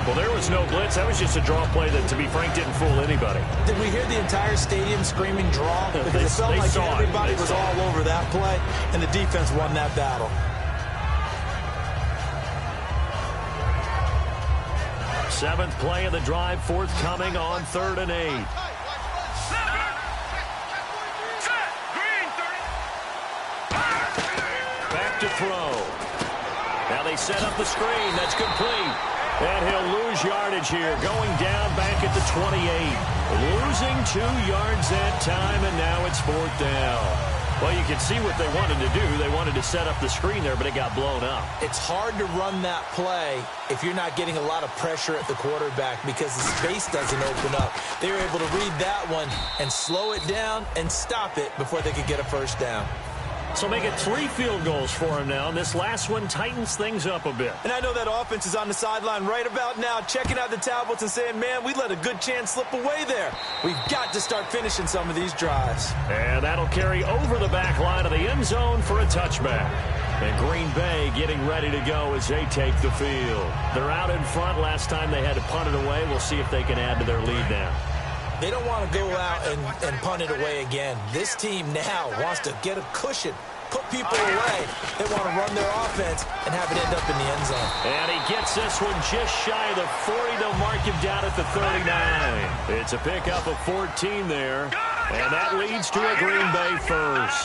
Well, there was no blitz. That was just a draw play that, to be frank, didn't fool anybody. Did we hear the entire stadium screaming draw? Because it felt like everybody was all over that play, and the defense won that battle. Seventh play of the drive, forthcoming on 3rd and 8. To throw. Now they set up the screen. That's complete. And he'll lose yardage here. Going down back at the 28. Losing 2 yards that time, and now it's 4th down. Well, you can see what they wanted to do. They wanted to set up the screen there, but it got blown up. It's hard to run that play if you're not getting a lot of pressure at the quarterback because the space doesn't open up. They were able to read that one and slow it down and stop it before they could get a first down. So make it 3 field goals for him now, and this last one tightens things up a bit. And I know that offense is on the sideline right about now, checking out the tablets and saying, man, we let a good chance slip away there. We've got to start finishing some of these drives. And that'll carry over the back line of the end zone for a touchback. And Green Bay getting ready to go as they take the field. They're out in front. Last time they had to punt it away. We'll see if they can add to their lead now. They don't want to go out and punt it away again. This team now wants to get a cushion, put people away. They want to run their offense and have it end up in the end zone. And he gets this one just shy of the 40. They'll mark him down at the 39. It's a pickup of 14 there, and that leads to a Green Bay first.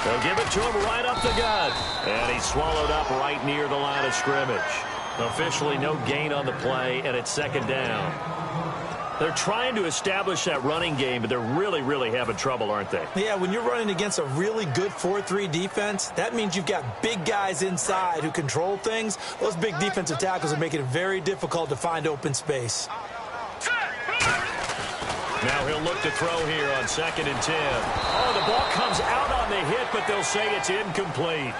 They'll give it to him right up the gut, and he's swallowed up right near the line of scrimmage. Officially no gain on the play, and it's 2nd down. They're trying to establish that running game, but they're really, really having trouble, aren't they? Yeah, when you're running against a really good 4-3 defense, that means you've got big guys inside who control things. Those big defensive tackles are making it very difficult to find open space. Now he'll look to throw here on 2nd and 10. Oh, the ball comes out on the hit, but they'll say it's incomplete.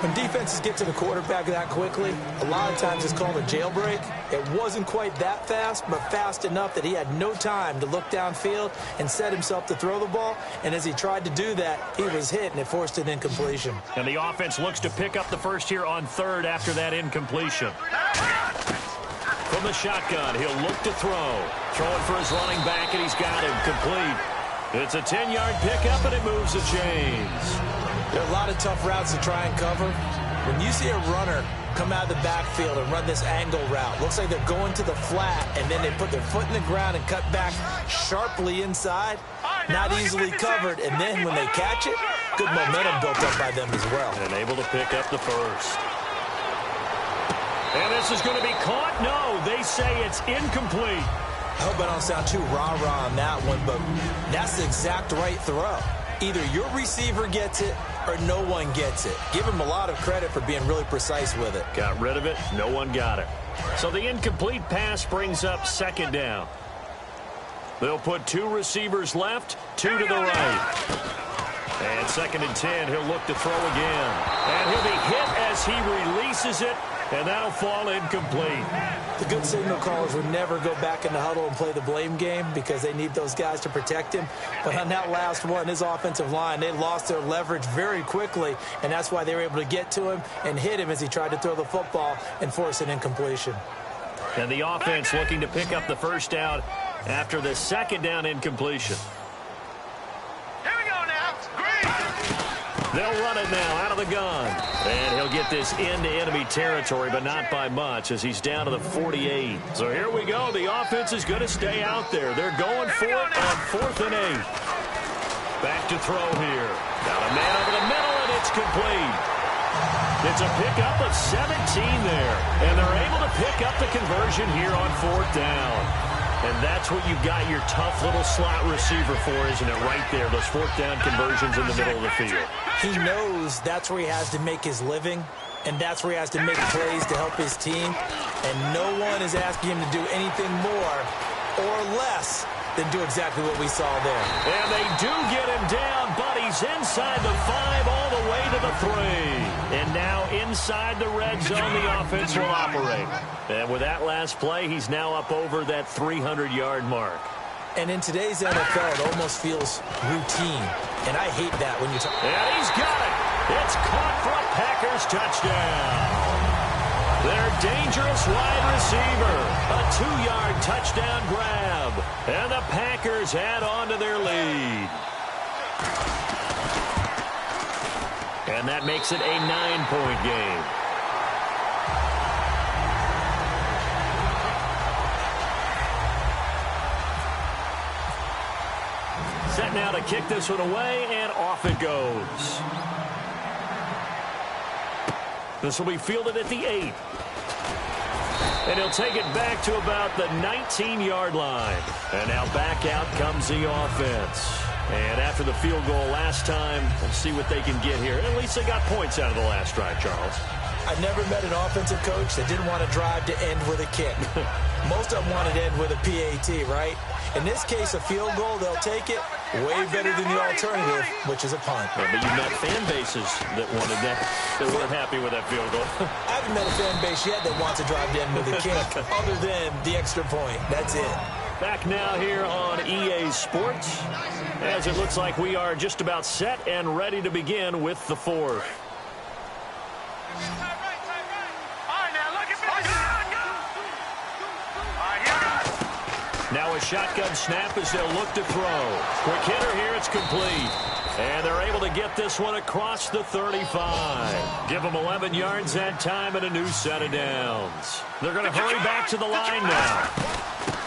When defenses get to the quarterback that quickly, a lot of times it's called a jailbreak. It wasn't quite that fast, but fast enough that he had no time to look downfield and set himself to throw the ball. And as he tried to do that, he was hit, and it forced an incompletion. And the offense looks to pick up the first here on 3rd after that incompletion. From the shotgun, he'll look to throw. Throwing for his running back, and he's got him complete. It's a 10-yard pickup, and it moves the chains. There are a lot of tough routes to try and cover. When you see a runner come out of the backfield and run this angle route, looks like they're going to the flat, and then they put their foot in the ground and cut back sharply inside, not easily covered, and then when they catch it, good momentum built up by them as well. And able to pick up the first. And this is going to be caught? No, they say it's incomplete. I hope I don't sound too rah-rah on that one, but that's the exact right throw. Either your receiver gets it or no one gets it. Give him a lot of credit for being really precise with it. Got rid of it. No one got it. So the incomplete pass brings up 2nd down. They'll put 2 receivers left, 2 to the right. And 2nd and 10, he'll look to throw again. And he'll be hit as he releases it, and that'll fall incomplete. The good signal callers would never go back in the huddle and play the blame game because they need those guys to protect him. But on that last one, his offensive line, they lost their leverage very quickly, and that's why they were able to get to him and hit him as he tried to throw the football and force an incompletion. And the offense looking to pick up the first down after the 2nd down incompletion. Here we go now. Green. They'll run it now out of the gun. And he'll get this into enemy territory, but not by much as he's down to the 48. So here we go. The offense is going to stay out there. They're going for it on 4th and 8. Back to throw here. Got a man over the middle, and it's complete. It's a pickup of 17 there. And they're able to pick up the conversion here on 4th down. And that's what you got your tough little slot receiver for, isn't it? Right there, those fourth down conversions in the middle of the field. He knows that's where he has to make his living, and that's where he has to make plays to help his team. And no one is asking him to do anything more or less than do exactly what we saw there. And they do get him down, but he's inside the 5 all the way to the 3. And now inside the red zone, the offense will operate. And with that last play, he's now up over that 300-yard mark. And in today's NFL, it almost feels routine. And I hate that when you talk. And he's got it. It's caught for a Packers touchdown. Their dangerous wide receiver. A 2-yard touchdown grab. And the Packers add on to their lead. And that makes it a 9-point game. Set now to kick this one away, and off it goes. This will be fielded at the 8. And he'll take it back to about the 19-yard line. And now back out comes the offense. And after the field goal last time, let's see what they can get here. At least they got points out of the last drive, Charles. I never met an offensive coach that didn't want to drive to end with a kick. Most of them wanted to end with a PAT, right? In this case, a field goal, they'll take it. Way better than the alternative, which is a punt. Yeah, but you've met fan bases that wanted that, that weren't happy with that field goal. I haven't met a fan base yet that wants to drive to end with a kick, other than the extra point. That's it. Back now here on EA Sports, as it looks like we are just about set and ready to begin with the 4th. Now a shotgun snap as they'll look to throw. Quick hitter here, it's complete. And they're able to get this one across the 35. Give them 11 yards that time and a new set of downs. They're going to hurry back to the line now.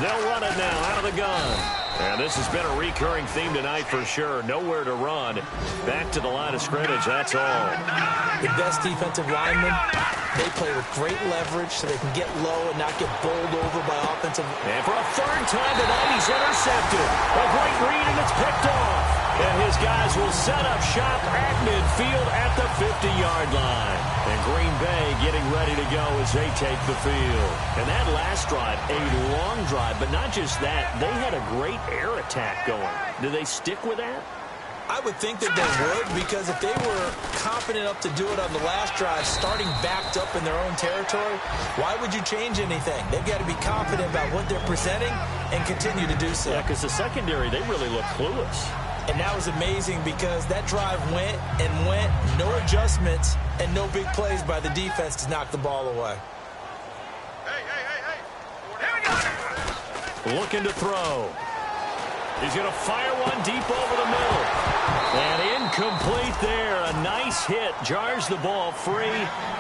They'll run it now out of the gun. And this has been a recurring theme tonight for sure. Nowhere to run. Back to the line of scrimmage, that's all. The best defensive linemen, they play with great leverage so they can get low and not get bowled over by offensive. And for a 3rd time tonight, he's intercepted. A great read, and it's picked off. And his guys will set up shop at midfield at the 50-yard line. And Green Bay getting ready to go as they take the field. And that last drive, a long drive, but not just that. They had a great air attack going. Do they stick with that? I would think that they would, because if they were confident enough to do it on the last drive, starting backed up in their own territory, why would you change anything? They've got to be confident about what they're presenting and continue to do so. Yeah, because the secondary, they really look clueless. And that was amazing because that drive went and went, no adjustments, and no big plays by the defense to knock the ball away. Looking to throw. He's going to fire one deep over the middle. And incomplete there. A nice hit. Jars the ball free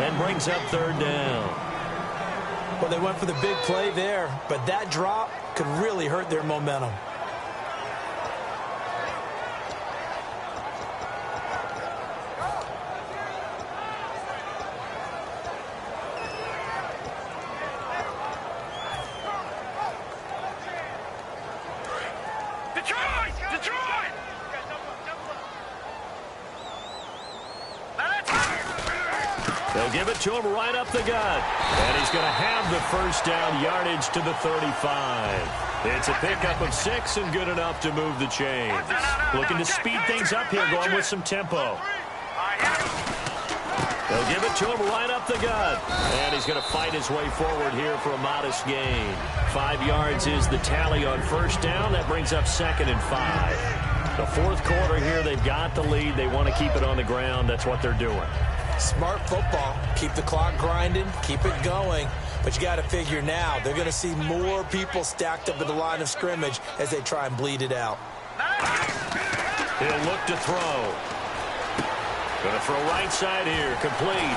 and brings up 3rd down. Well, they went for the big play there, but that drop could really hurt their momentum. They'll give it to him right up the gut. And he's going to have the 1st down yardage to the 35. It's a pickup of 6 and good enough to move the chains. Looking to speed things up here, going with some tempo. They'll give it to him right up the gut. And he's going to fight his way forward here for a modest gain. 5 yards is the tally on 1st down. That brings up 2nd and 5. The 4th quarter here, they've got the lead. They want to keep it on the ground. That's what they're doing. Smart football. Keep the clock grinding. Keep it going. But you got to figure now, they're going to see more people stacked up at the line of scrimmage as they try and bleed it out. He'll look to throw. Going to throw right side here. Complete.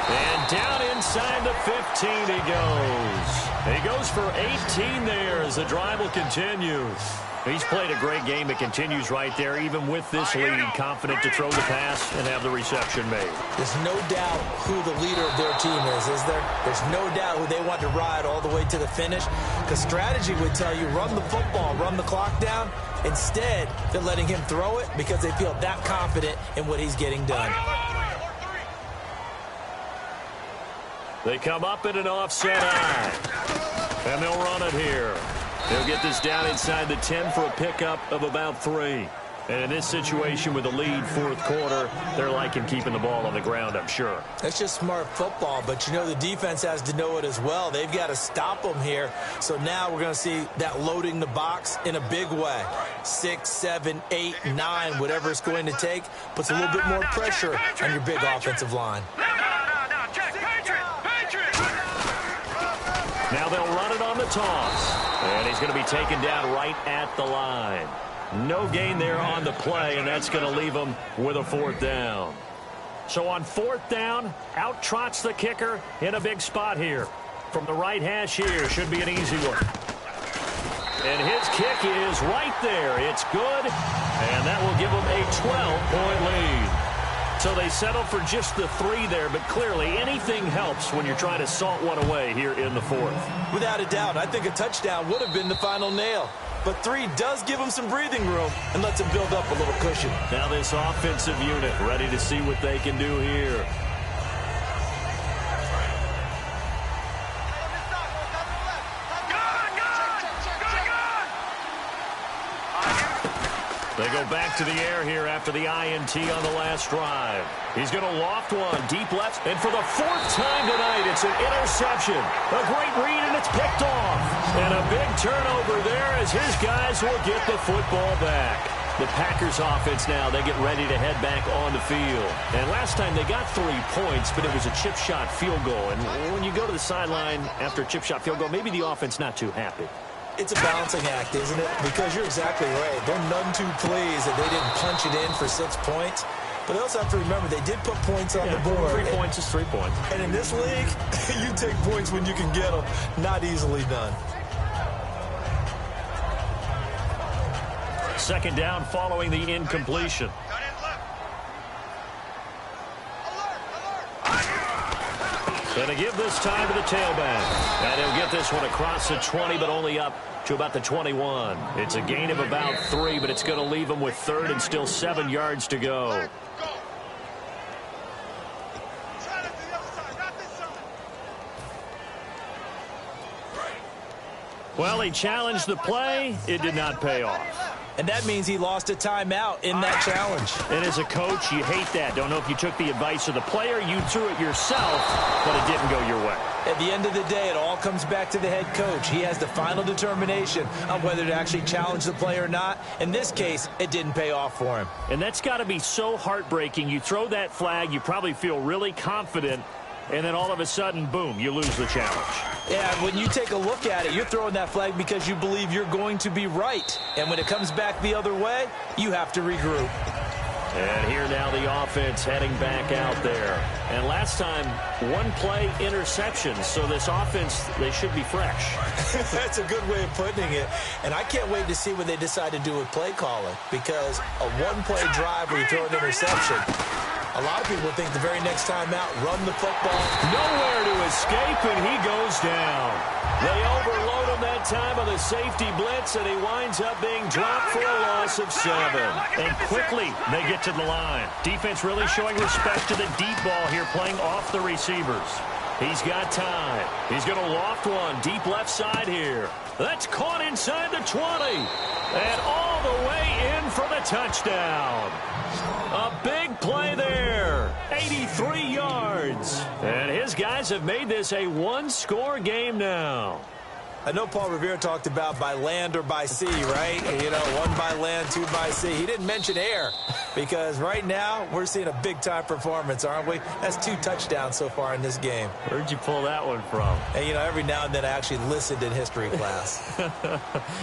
And down inside the 15 he goes. He goes for 18 there as the drive will continue. He's played a great game. It continues right there, even with this lead, confident to throw the pass and have the reception made. There's no doubt who the leader of their team is there? There's no doubt who they want to ride all the way to the finish, because strategy would tell you run the football, run the clock down. Instead, they're letting him throw it because they feel that confident in what he's getting done. They come up in an offset eye, and they'll run it here. They'll get this down inside the 10 for a pickup of about 3. And in this situation with the lead, fourth quarter, they're liking keeping the ball on the ground, I'm sure. That's just smart football, but you know the defense has to know it as well. They've got to stop them here. So now we're going to see that loading the box in a big way. 6, 7, 8, 9, whatever it's going to take, puts a little bit more pressure on your big offensive line. Now they'll run it on the toss. And he's going to be taken down right at the line. No gain there on the play, and that's going to leave him with a fourth down. So on fourth down, out trots the kicker in a big spot here. From the right hash here, should be an easy one. And his kick is right there. It's good, and that will give him a 12-point lead. So they settle for just the 3 there, but clearly anything helps when you're trying to salt one away here in the fourth. Without a doubt, I think a touchdown would have been the final nail. But 3 does give them some breathing room and lets them build up a little cushion. Now this offensive unit ready to see what they can do here. They go back to the air here after the INT on the last drive. He's going to loft one deep left, and for the 4th time tonight, it's an interception. A great read, and it's picked off. And a big turnover there as his guys will get the football back. The Packers offense now, they get ready to head back on the field. And last time they got 3 points, but it was a chip shot field goal. And when you go to the sideline after a chip shot field goal, maybe the offense not too happy. It's a balancing act, isn't it? Because you're exactly right. They're none too pleased that they didn't punch it in for 6 points. But they also have to remember they did put points on the board. 3 points is 3 points. And in this league, you take points when you can get them. Not easily done. Second down following the incompletion. Going to give this time to the tailback. And he'll get this one across the 20, but only up to about the 21. It's a gain of about 3, but it's going to leave him with 3rd and still 7 yards to go. Well, he challenged the play. It did not pay off. And that means he lost a timeout in that challenge. And as a coach, you hate that. Don't know if you took the advice of the player, you threw it yourself, but it didn't go your way. At the end of the day, it all comes back to the head coach. He has the final determination on whether to actually challenge the play or not. In this case, it didn't pay off for him. And that's got to be so heartbreaking. You throw that flag, you probably feel really confident, and then all of a sudden, boom, you lose the challenge. Yeah, when you take a look at it, you're throwing that flag because you believe you're going to be right. And when it comes back the other way, you have to regroup. And here now the offense heading back out there. And last time, 1 play interception. So this offense, they should be fresh. That's a good way of putting it. And I can't wait to see what they decide to do with play calling. Because a 1-play drive where you throw an interception, a lot of people think the very next time out, run the football. Nowhere to escape, and he goes down. They overload him that time on the safety blitz, and he winds up being dropped for a loss of 7. And quickly, they get to the line. Defense really showing respect to the deep ball here, playing off the receivers. He's got time. He's going to loft one deep left side here. That's caught inside the 20. And all the way in for the touchdown. A big play there. 83 yards. And his guys have made this a 1-score game now. I know Paul Revere talked about by land or by sea, right? You know, 1 by land, 2 by sea. He didn't mention air because right now we're seeing a big-time performance, aren't we? That's 2 touchdowns so far in this game. Where'd you pull that one from? And, you know, every now and then I actually listened in history class.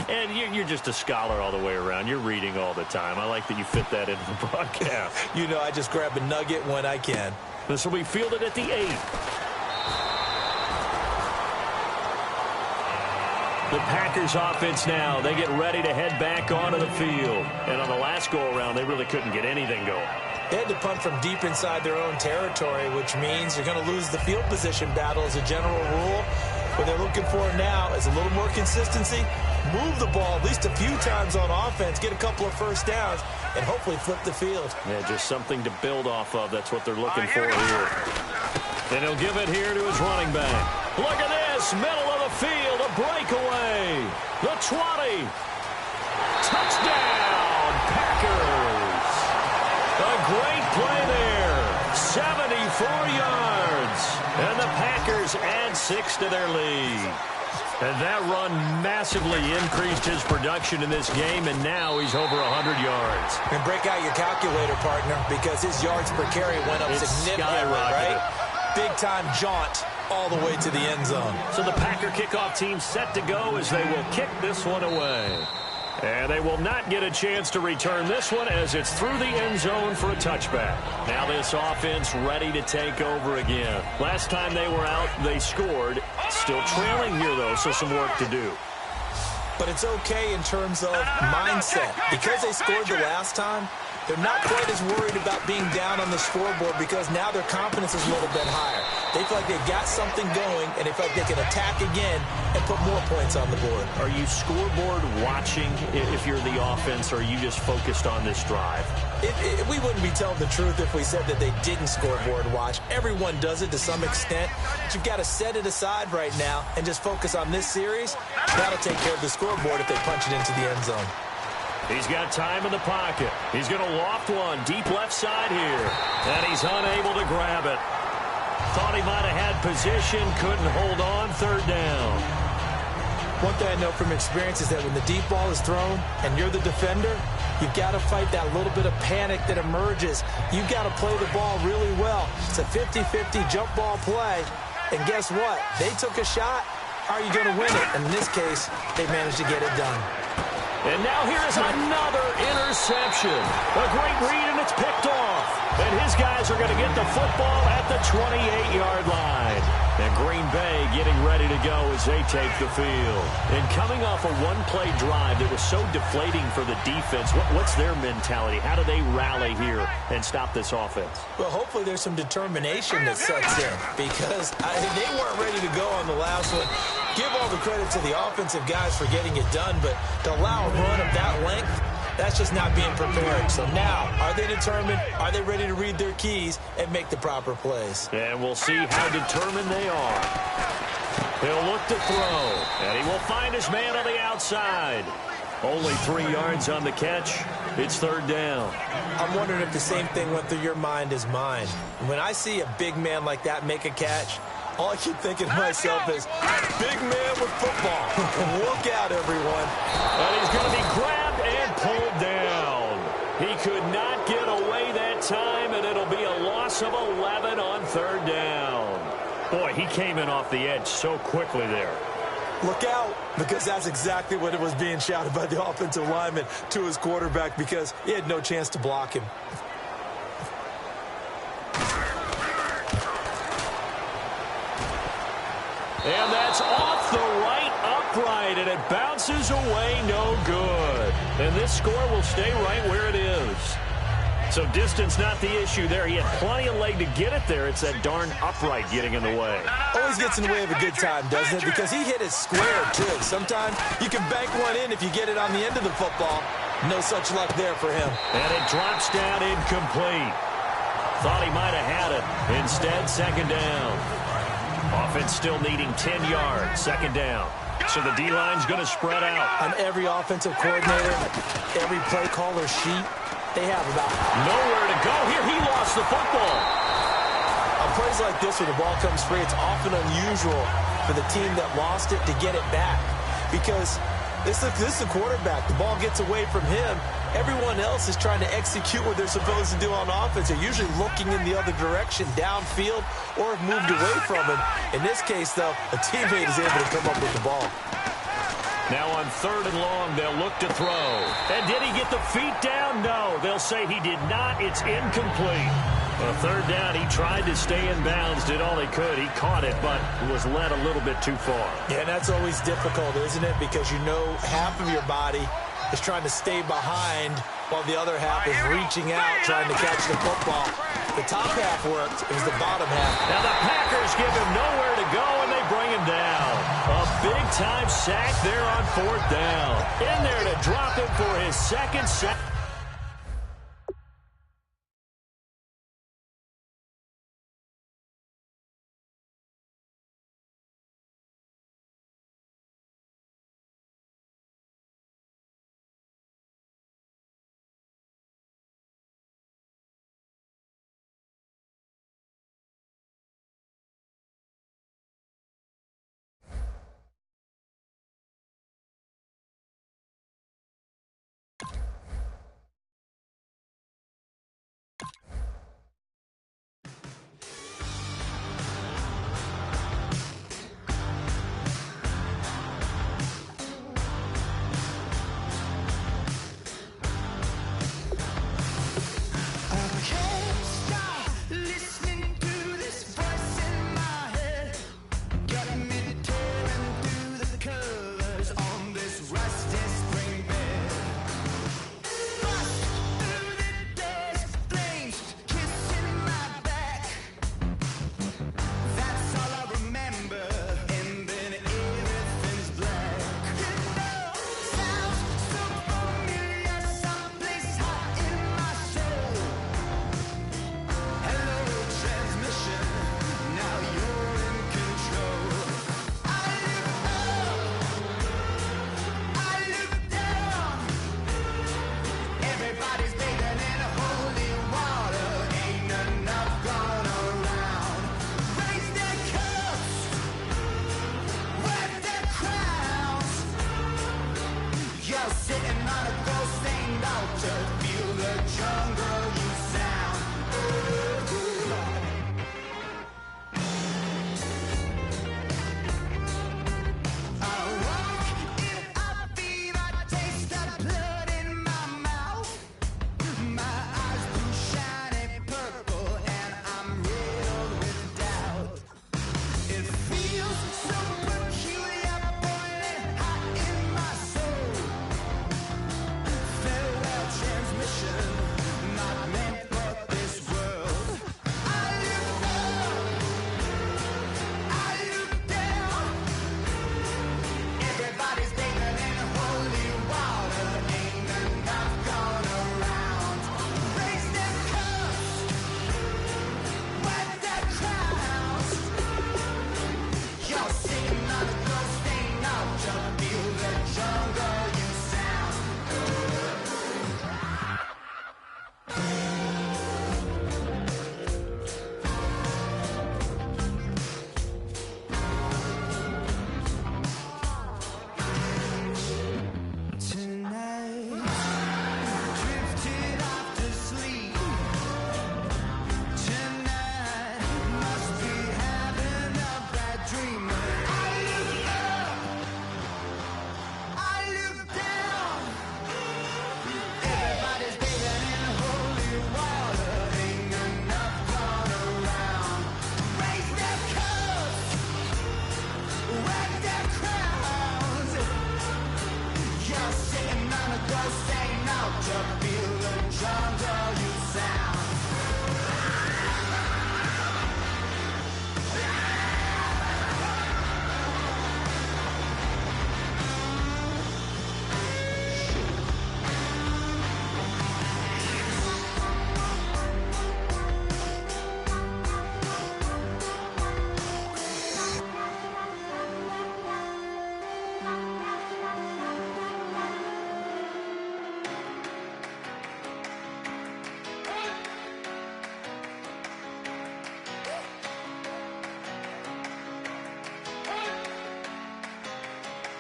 And you're just a scholar all the way around. You're reading all the time. I like that you fit that into the broadcast. You know, I just grab a nugget when I can. This will be fielded at the 8. The Packers offense now, they get ready to head back onto the field. And on the last go-around, they really couldn't get anything going. They had to punt from deep inside their own territory, which means you're going to lose the field position battle as a general rule. What they're looking for now is a little more consistency, move the ball at least a few times on offense, get a couple of first downs, and hopefully flip the field. Yeah, just something to build off of. That's what they're looking for here. And he'll give it here to his running back. Look at this, middle of the field, a breakaway. The 20. Touchdown, Packers. A great play there. 74 yards. And the Packers add 6 to their lead. And that run massively increased his production in this game, and now he's over 100 yards. And break out your calculator, partner, because his yards per carry went up significantly, right? Big-time jaunt all the way to the end zone. So the Packer kickoff team set to go as they will kick this one away. And they will not get a chance to return this one as it's through the end zone for a touchback. Now this offense ready to take over again. Last time they were out, they scored. Still trailing here, though, so some work to do. But it's okay in terms of mindset. Because they scored the last time, they're not quite as worried about being down on the scoreboard because now their confidence is a little bit higher. They feel like they've got something going, and they feel like they can attack again and put more points on the board. Are you scoreboard watching if you're the offense, or are you just focused on this drive? We wouldn't be telling the truth if we said that they didn't scoreboard watch. Everyone does it to some extent. But you've got to set it aside right now and just focus on this series. That'll take care of the scoreboard if they punch it into the end zone. He's got time in the pocket. He's going to loft one deep left side here. And he's unable to grab it. Thought he might have had position, couldn't hold on, third down. One thing I know from experience is that when the deep ball is thrown and you're the defender, you've got to fight that little bit of panic that emerges. You've got to play the ball really well. It's a 50-50 jump ball play. And guess what? They took a shot. How are you going to win it? And in this case, they managed to get it done. And now here is another interception. A great read, and it's picked off. And his guys are going to get the football at the 28-yard line. And Green Bay getting ready to go as they take the field. And coming off a one-play drive that was so deflating for the defense, what's their mentality? How do they rally here and stop this offense? Well, hopefully there's some determination that sets in because they weren't ready to go on the last one. Give all the credit to the offensive guys for getting it done, but to allow a run of that length, that's just not being prepared. So now, are they determined? Are they ready to read their keys and make the proper plays? And we'll see how determined they are. He'll look to throw, and he will find his man on the outside. Only 3 yards on the catch. It's third down. I'm wondering if the same thing went through your mind as mine. When I see a big man like that make a catch, all I keep thinking to myself is, big man with football. Look out, everyone. And he's going to be grabbed and pulled down. He could not get away that time, and it'll be a loss of 11 on third down. Boy, he came in off the edge so quickly there. Look out, because that's exactly what it was being shouted by the offensive lineman to his quarterback because he had no chance to block him. And that's off the right upright, and it bounces away no good. And this score will stay right where it is. So distance not the issue there. He had plenty of leg to get it there. It's that darn upright getting in the way. Always gets in the way of a good time, doesn't it? Because he hit it square, too. Sometimes you can bank one in if you get it on the end of the football. No such luck there for him. And it drops down incomplete. Thought he might have had it. Instead, second down. Offense still needing 10 yards. Second down. So the D-line's going to spread out. On every offensive coordinator, every play caller sheet, they have about nowhere to go. Here, he lost the football. On plays like this where the ball comes free, it's often unusual for the team that lost it to get it back. Because this is the quarterback. The ball gets away from him. Everyone else is trying to execute what they're supposed to do on offense. They're usually looking in the other direction, downfield, or have moved away from him. In this case, though, a teammate is able to come up with the ball. Now on third and long, they'll look to throw. And did he get the feet down? No. They'll say he did not. It's incomplete. A third down, he tried to stay in bounds, did all he could. He caught it, but was led a little bit too far. Yeah, and that's always difficult, isn't it? Because you know half of your body is trying to stay behind while the other half is reaching out, trying to catch the football. The top half worked. It was the bottom half. Now the Packers give him nowhere to go, and they bring him down. A big-time sack there on fourth down. In there to drop him for his second sack.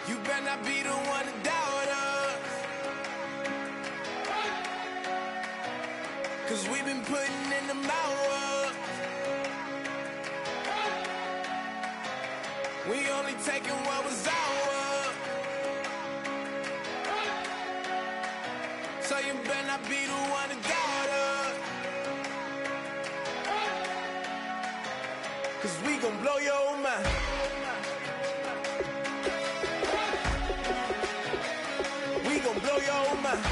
You better not be the one to doubt us, 'cause we've been putting in the hours. We only taking what was ours. So you better not be the one to doubt us. 'cause we gon' blow your mind. We gon' blow your mind.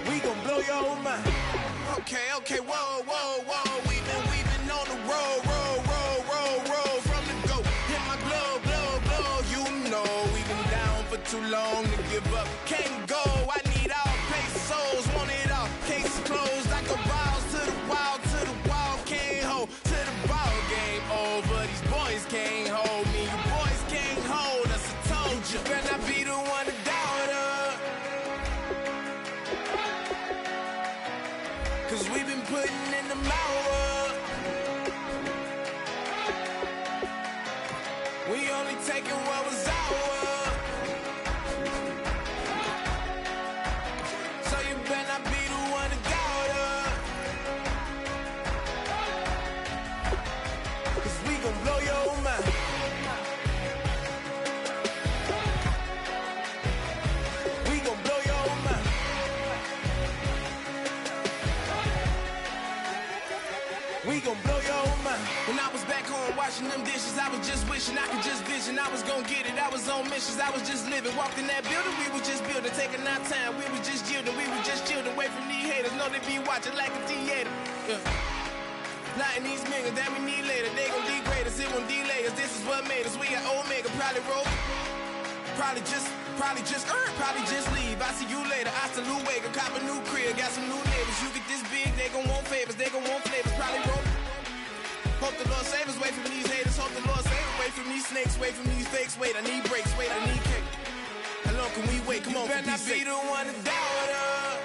We gon' blow your mind. Okay, whoa, whoa, whoa. We've been on the road from the go. Hit my glove, you know we've been down for too long to give up. Can't go, I need all pesos, want it all. Case closed, I go balls to the wall, can't hold to the ball game over. These boys can't hold me, you boys can't hold us. I told you, better not be the one to doubt us. 'Cause we've been putting in the hour. We only taking what was ours. So you better not be the one to doubt us. 'Cause we gon' blow your mind. We gon' blow your mind. We gon' blow your mind. When I was back home washing them dishes, I was just wishing I could just vision. I was gon' get it, I was on missions, I was just living. Walked in that building, we were just building, taking our time. We were just yielding, we were just chilling away from these haters. Know they be watching like a theater. Not in these niggas that we need later. They gon' degrade us, it won't delay us. This is what made us. We got Omega, probably roll. Probably just leave. I see you later. I salute Wake, cop a new crib, got some new neighbors. You get this big, they gon' want favors, they gon' want flavors. Probably roll. Hope the Lord save us, wait from these haters. Hope the Lord save us, wait from these snakes, wait from these fakes. Wait, I need breaks, wait, I need cake. How long can we wait? Come on, better not be the one to doubt us.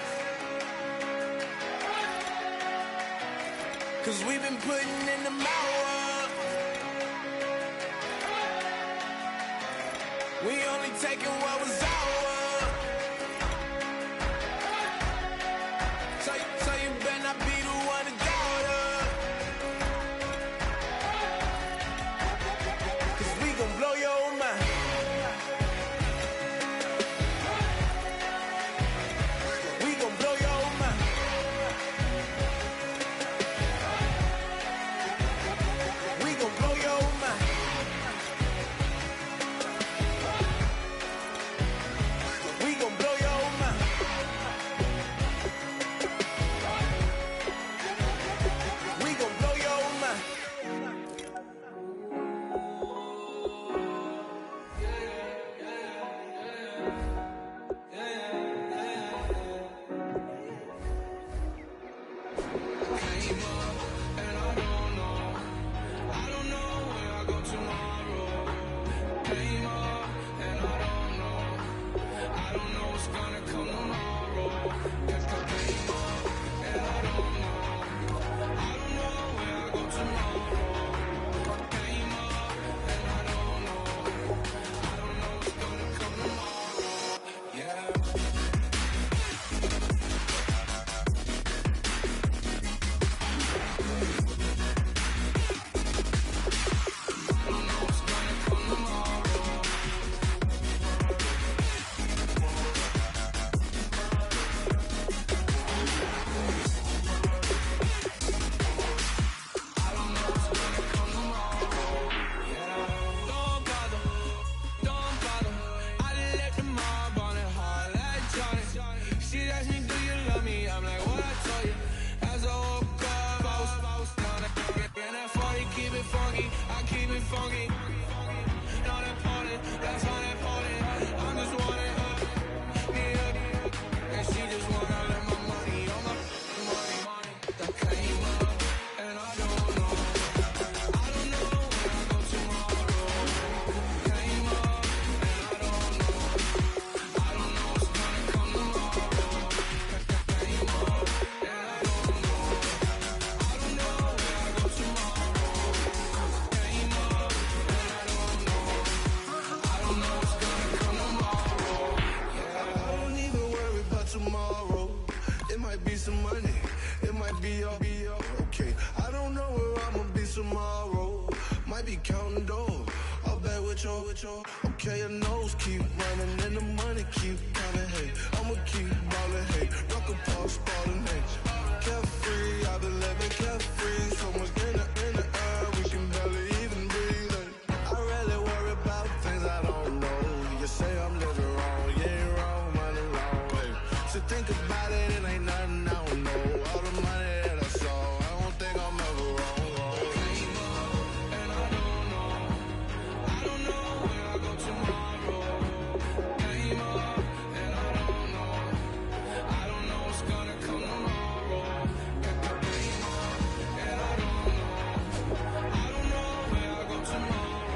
'Cause we've been putting in the hour. We only taking what was ours. So you better not be the one to doubt us. 'Cause we gon' blow your mind. We gon' blow your mind. We gon' blow your mind. We gon' blow your mind. We gon' blow your mind. Okay, your nose keep running and the money keep coming. Hey, I'ma keep ballin'. Hey, rock a pause, ballin'. Hey. carefree. I've been living carefree. So much in the air, we can barely even breathe. I really worry about things I don't know. You say I'm living wrong, you ain't wrong, money long way. So think about it, it ain't nothing I don't know. All the money that I saw, I don't think I'm ever wrong. Came up and I don't know. I don't know where I go tomorrow. Came up and I don't know. I don't know what's gonna come tomorrow. Came up and I don't know. I don't know where I go tomorrow.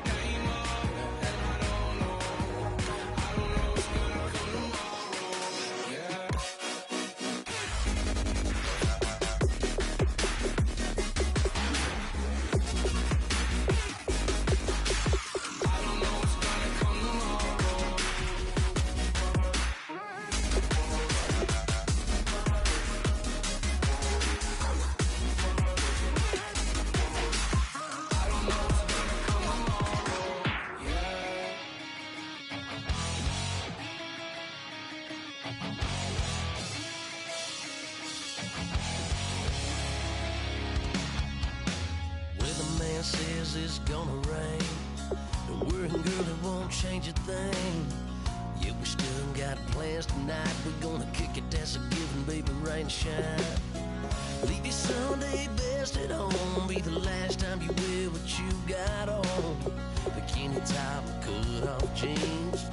Came up and I don't know. I don't know what's gonna come tomorrow. Yeah. Weatherman says it's gonna rain. Don't worry, girl, it won't change a thing. Yeah, we still got plans tonight. We're gonna kick it, that's a given, baby, rain or shine. Leave your Sunday best at home. Be the last time you wear what you got on. Bikini top and cut off jeans.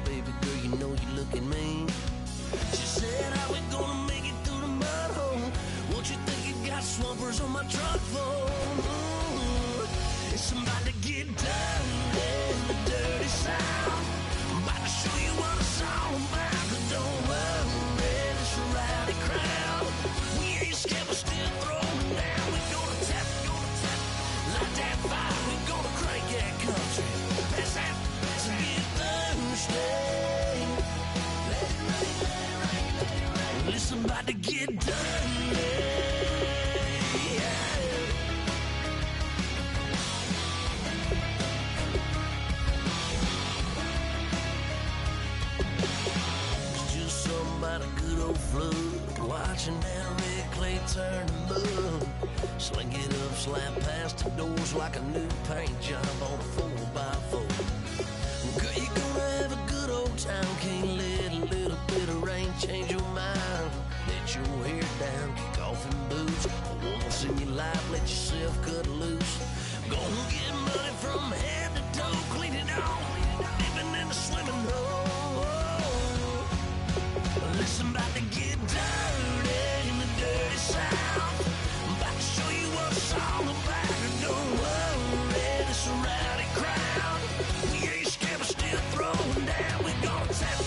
Baby girl, you know you looking mean. She said, how we gonna make it through the mud hole? Won't you think you got swampers on my truck phone? It's about to get dirty in the dirty South. I'm about to show you what it's all about. But don't worry, it's a rowdy crowd. We ain't scared, we're still throwing down. We gonna tap, light that fire. We gonna crank that country. Pass that, let's get Thursday. Let it rain, let it rain, let it rain. Listen, about to get dirty. Yeah. About a good old flood, watching that red clay turn to mud. Sling it up, slap past the doors like a new paint job on a 4x4. Girl, you're gonna have a good old time. Can't let a little bit of rain change your mind. Let your hair down, kick off in boots. Once in your life, let yourself cut loose. Gonna get money from head to toe, clean it off, living in a swimming hole. Listen, about to get dirty in the dirty South. I'm about to show you what it's all about. And don't worry, it's a rowdy crowd. We ain't scared, we're still throwing down. We're gonna tap,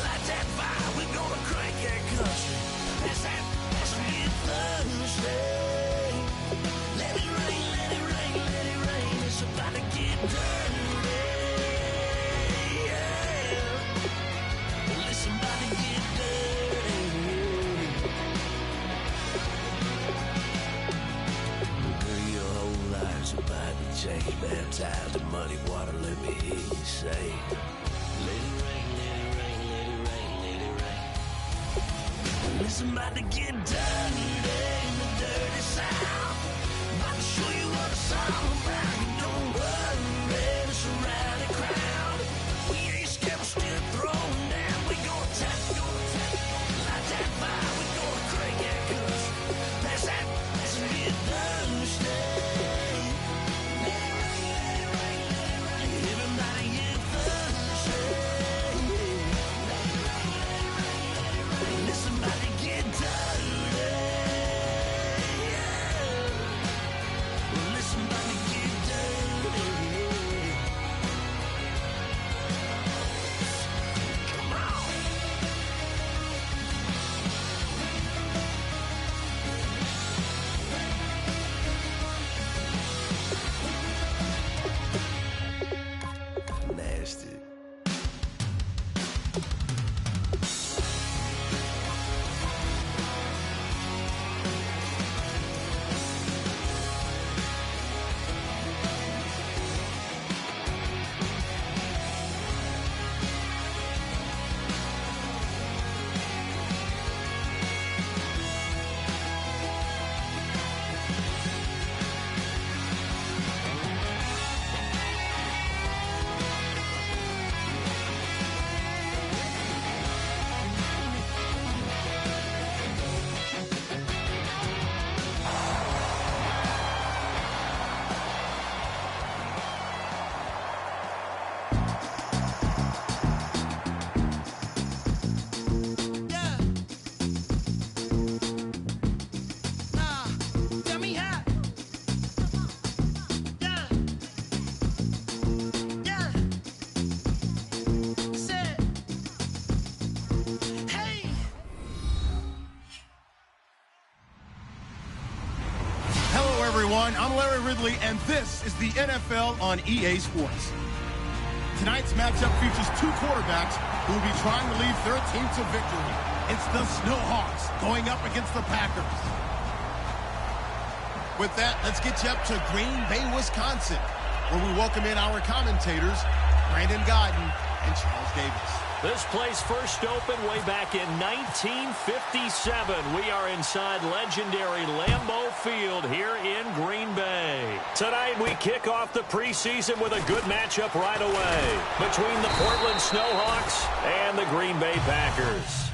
light that fire. We're gonna crank that country. That's a get Thursday. Let it rain, let it rain, let it rain. It's about to get dirty. About to change, baptized in muddy water, let me hear you say, let it rain, let it rain, let it rain, let it rain. Listen, about to get dirty in the dirty South. About to show you what it's all about. Don't worry, it's a rowdy crowd. We ain't scared, we're still throwing down. We gonna tap, light that fire. We gonna crank that country. Pass that, let's get Thursday. Listen, about to get everyone. I'm Larry Ridley, and this is the NFL on EA Sports. Tonight's matchup features two quarterbacks who will be trying to lead their team to victory. It's the Snowhawks going up against the Packers. With that, let's get you up to Green Bay, Wisconsin, where we welcome in our commentators, Brandon Godden and Charles Davis. This place first opened way back in 1957. We are inside legendary Lambeau Field here in Green Bay. Tonight we kick off the preseason with a good matchup right away between the Portland Snowhawks and the Green Bay Packers.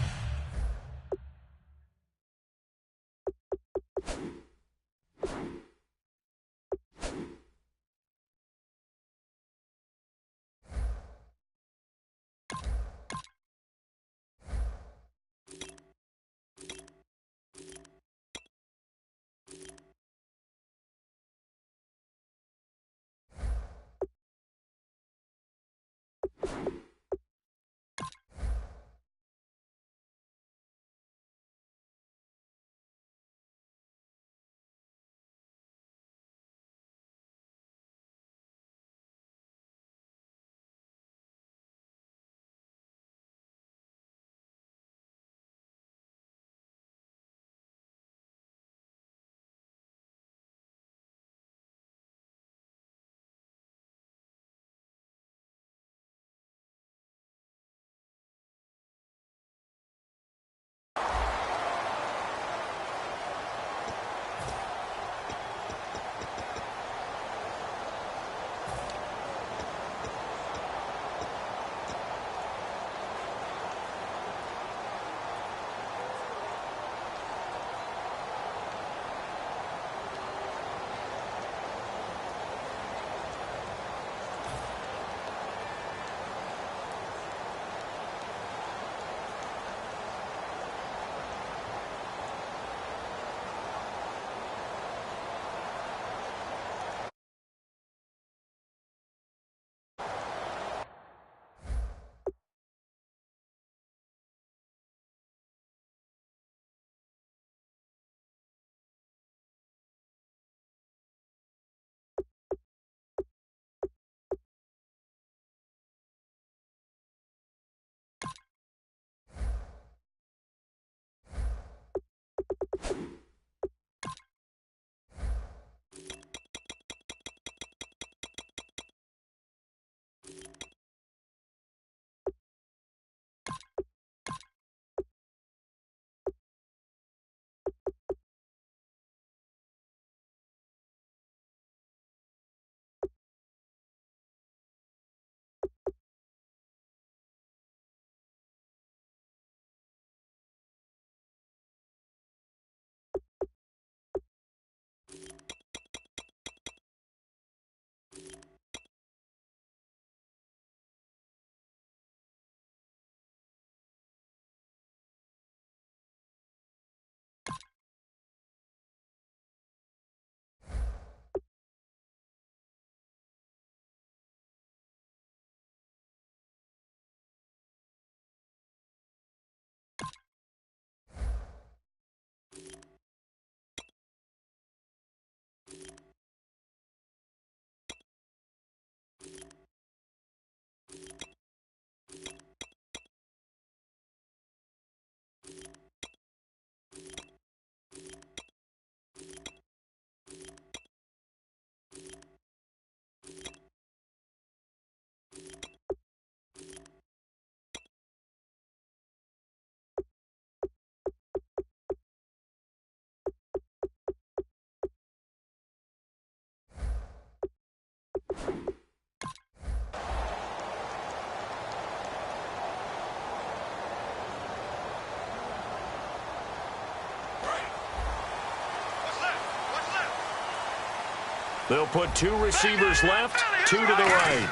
They'll put two receivers left, two to the right.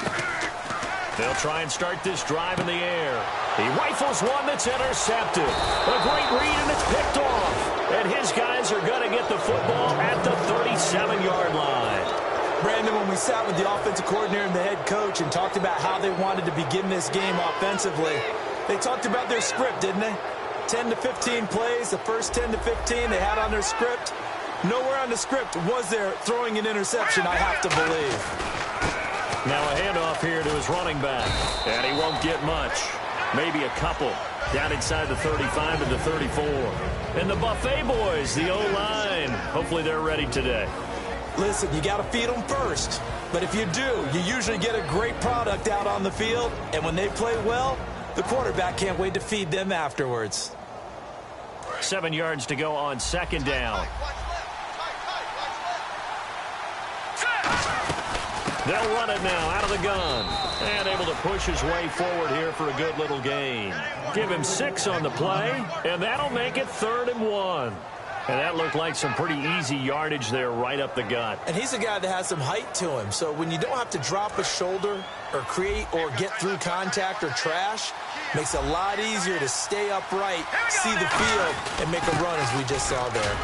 They'll try and start this drive in the air. He rifles one that's intercepted. A great read, and it's picked off. And his guys are going to get the football at the 37-yard line. Brandon, when we sat with the offensive coordinator and the head coach and talked about how they wanted to begin this game offensively, they talked about their script, didn't they? 10 to 15 plays, the first 10 to 15 they had on their script. Nowhere on the script was there throwing an interception, I have to believe. Now a handoff here to his running back. And he won't get much. Maybe a couple. Down inside the 35 and the 34. And the Buffet boys, the O-line. Hopefully they're ready today. Listen, you got to feed them first. But if you do, you usually get a great product out on the field. And when they play well, the quarterback can't wait to feed them afterwards. 7 yards to go on second down. They'll run it now out of the gun. And able to push his way forward here for a good little gain. Give him 6 on the play, and that'll make it 3rd and 1. And that looked like some pretty easy yardage there right up the gut. And he's a guy that has some height to him. So when you don't have to drop a shoulder or create or get through contact or trash, makes it a lot easier to stay upright, see the field, and make a run as we just saw there.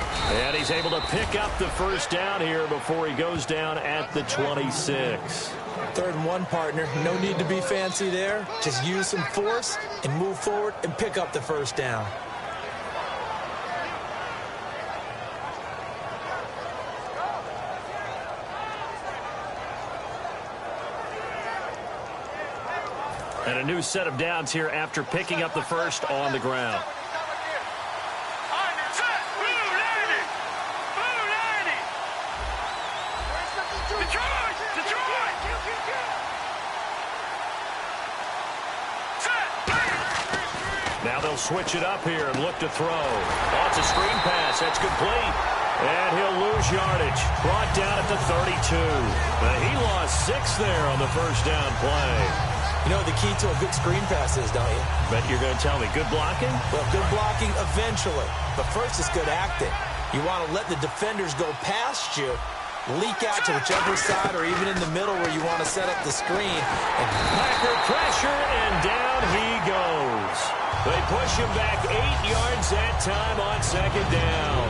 And he's able to pick up the first down here before he goes down at the 26. 3rd and 1, partner. No need to be fancy there. Just use some force and move forward and pick up the first down. And a new set of downs here after picking up the first on the ground. Now they'll switch it up here and look to throw. Oh, it's a screen pass. That's complete. And he'll lose yardage. Brought down at the 32. He lost 6 there on the first down play. You know what the key to a good screen pass is, don't you? Bet you're going to tell me. Good blocking? Well, good blocking eventually. But first it's good acting. You want to let the defenders go past you, leak out to whichever side or even in the middle where you want to set up the screen. And Packer pressure, and down he goes. They push him back 8 yards that time on second down.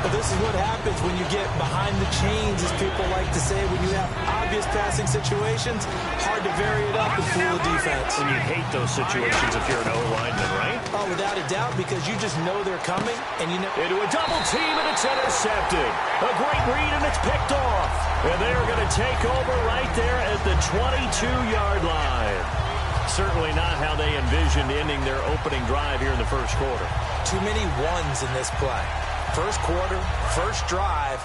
But this is what happens when you get behind the chains, as people like to say. When you have obvious passing situations, hard to vary it up and fool the defense. And you hate those situations if you're an O-lineman, right? Oh, without a doubt, because you just know they're coming. And you know into a double team, and it's intercepted. A great read, and it's picked off. And they're going to take over right there at the 22-yard line. Certainly not how they envisioned ending their opening drive here in the first quarter. Too many ones in this play. First quarter, first drive,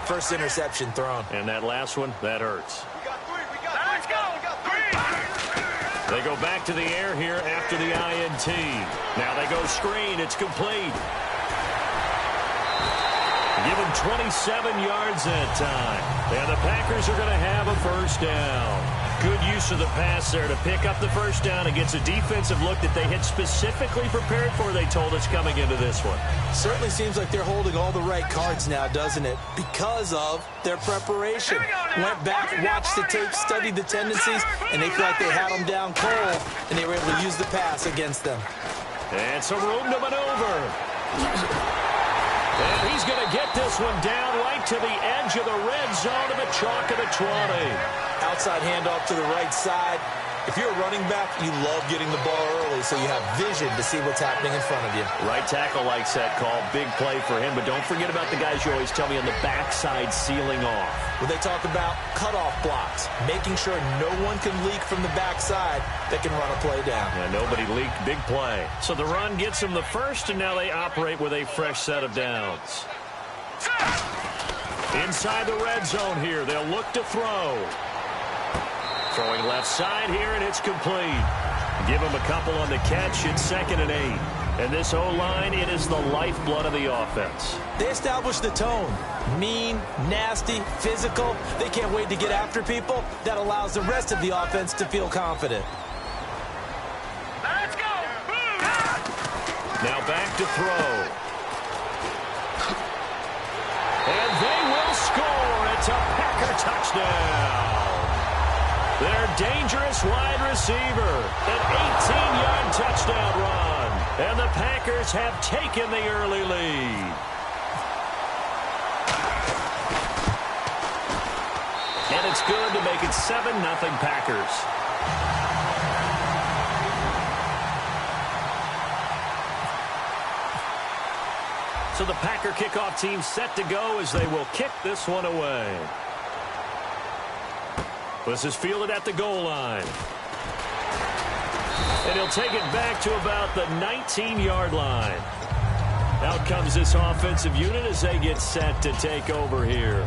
first interception thrown. And that last one, that hurts. Let's go. They go back to the air here after the INT. Now they go screen. It's complete. Give him 27 yards that time. And the Packers are going to have a first down. Good use of the pass there to pick up the first down against a defensive look that they had specifically prepared for, they told us, coming into this one. Certainly seems like they're holding all the right cards now, doesn't it? Because of their preparation. Went back, watched the tape, studied the tendencies, and they feel like they had them down cold, and they were able to use the pass against them. And some room to maneuver. And he's going to get this one down right to the edge of the red zone of the chalk of the 20. Outside handoff to the right side. If you're a running back, you love getting the ball early so you have vision to see what's happening in front of you. Right tackle likes that call. Big play for him. But don't forget about the guys you always tell me on the backside sealing off. When they talk about cutoff blocks, making sure no one can leak from the backside that can run a play down. Yeah, nobody leaked. Big play. So the run gets them the first, and now they operate with a fresh set of downs. Inside the red zone here. They'll look to throw. Throwing left side here, and it's complete. Give him a couple on the catch. It's 2nd and 8. And this O-line, it is the lifeblood of the offense. They establish the tone. Mean, nasty, physical. They can't wait to get after people. That allows the rest of the offense to feel confident. Let's go. Now back to throw. And they will score. It's a Packer touchdown. Their dangerous wide receiver, an 18-yard touchdown run. And the Packers have taken the early lead. And it's good to make it 7-0 Packers. So So the Packer kickoff team set to go as they will kick this one away. This is fielded at the goal line. And he'll take it back to about the 19-yard line. Out comes this offensive unit as they get set to take over here.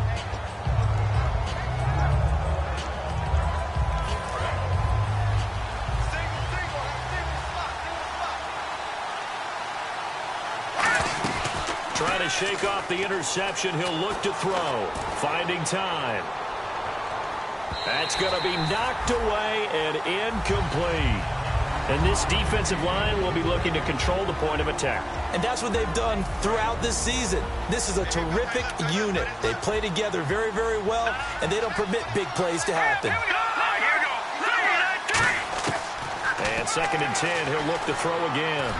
Trying to shake off the interception. He'll look to throw. Finding time. That's going to be knocked away and incomplete. And this defensive line will be looking to control the point of attack. And that's what they've done throughout this season. This is a terrific unit. They play together very, very well, and they don't permit big plays to happen. And 2nd and 10, he'll look to throw again.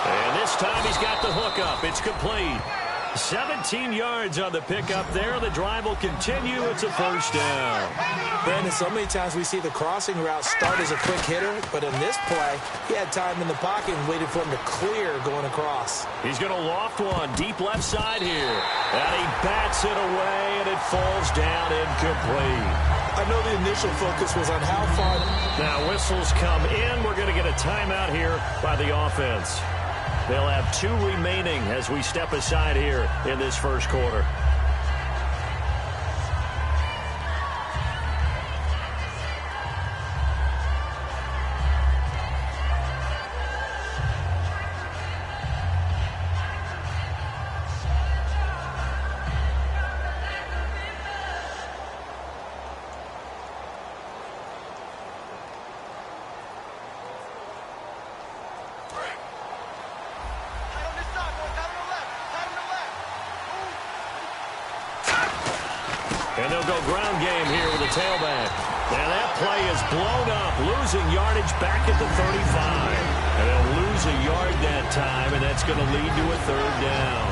And this time he's got the hook up. It's complete. 17 yards on the pickup there. The drive will continue. It's a first down. Brandon, so many times we see the crossing route start as a quick hitter, but in this play, he had time in the pocket and waited for him to clear going across. He's going to loft one deep left side here. And he bats it away, and it falls down incomplete. I know the initial focus was on how far. Now whistles come in. We're going to get a timeout here by the offense. They'll have 2 remaining as we step aside here in this first quarter. And they'll go ground game here with a tailback. And that play is blown up, losing yardage back at the 35. And they'll lose a yard that time, and that's going to lead to a 3rd down.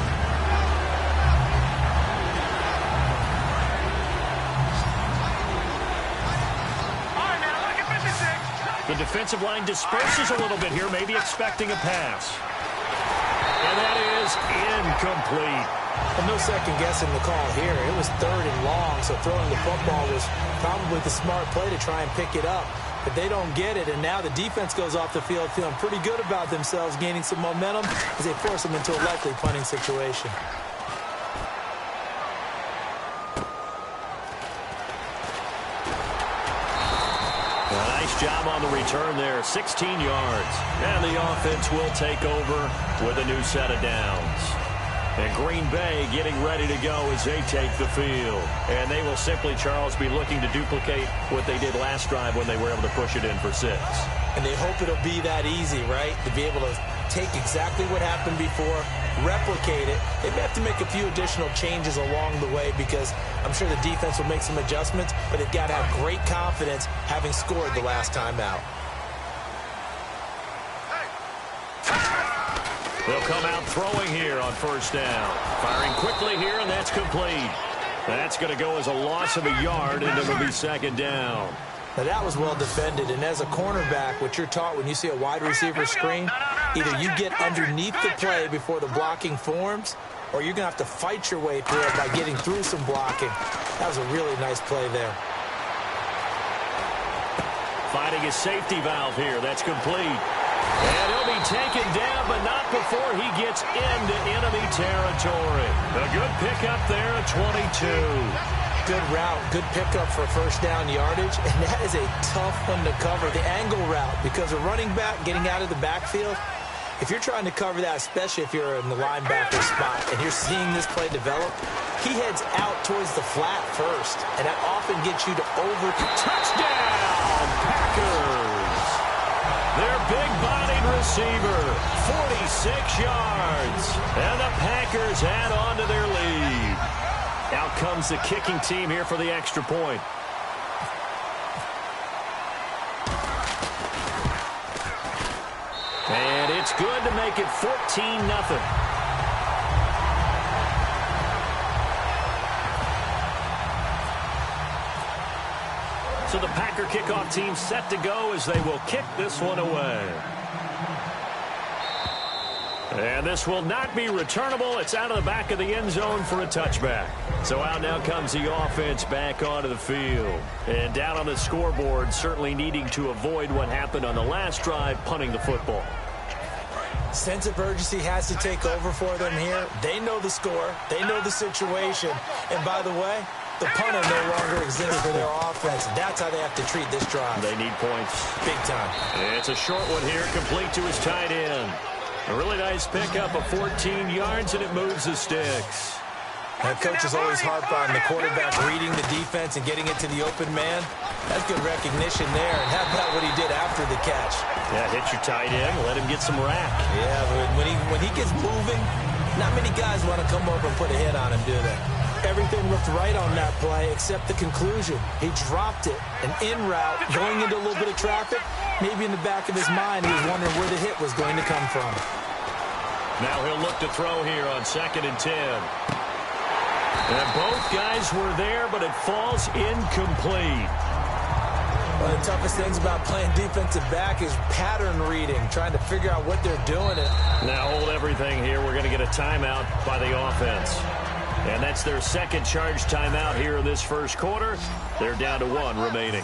The defensive line disperses a little bit here, maybe expecting a pass. And that is incomplete. And no second guessing the call here. It was 3rd and long, so throwing the football was probably the smart play to try and pick it up. But they don't get it, and now the defense goes off the field feeling pretty good about themselves, gaining some momentum as they force them into a likely punting situation. Nice job on the return there, 16 yards. And the offense will take over with a new set of downs. And Green Bay getting ready to go as they take the field. And they will simply, Charles, be looking to duplicate what they did last drive when they were able to push it in for 6. And they hope it'll be that easy, right? To be able to take exactly what happened before, replicate it. They may have to make a few additional changes along the way because I'm sure the defense will make some adjustments, but they've got to have great confidence having scored the last time out. They'll come out throwing here on 1st down. Firing quickly here, and that's complete. That's going to go as a loss of a yard, and it'll be 2nd down. Now, that was well defended, and as a cornerback, what you're taught when you see a wide receiver screen, either you get underneath the play before the blocking forms, or you're going to have to fight your way through it by getting through some blocking. That was a really nice play there. Finding his safety valve here. That's complete. And he'll be taken down, but not before he gets into enemy territory. A good pickup there at 22. Good route, good pickup for 1st down yardage, and that is a tough one to cover, the angle route, because a running back getting out of the backfield, if you're trying to cover that, especially if you're in the linebacker spot and you're seeing this play develop, he heads out towards the flat first, and that often gets you to touchdown, Packers! Their big-bodied receiver, 46 yards, and the Packers add on to their lead. Out comes the kicking team here for the extra point. And it's good to make it 14-0. So the Packer kickoff team set to go as they will kick this one away. And this will not be returnable. It's out of the back of the end zone for a touchback. So out now comes the offense back onto the field. And down on the scoreboard, certainly needing to avoid what happened on the last drive, punting the football. Sense of urgency has to take over for them here. They know the score. They know the situation. And by the way, the punter no longer exists for their offense. That's how they have to treat this drive. They need points. Big time. And it's a short one here, complete to his tight end. A really nice pickup of 14 yards, and it moves the sticks. Now, coaches always harp on the quarterback reading the defense and getting it to the open man. That's good recognition there. And how about what he did after the catch? Yeah, hit your tight end, let him get some rack. Yeah, but when he gets moving, not many guys want to come over and put a hit on him, do they? Everything looked right on that play except the conclusion. He dropped it, an in route, going into a little bit of traffic. Maybe in the back of his mind, he was wondering where the hit was going to come from. Now he'll look to throw here on 2nd and 10. And both guys were there, but it falls incomplete. One of the toughest things about playing defensive back is pattern reading, trying to figure out what they're doing. Now hold everything here. We're going to get a timeout by the offense. And that's their second charge timeout here in this first quarter. They're down to 1 remaining.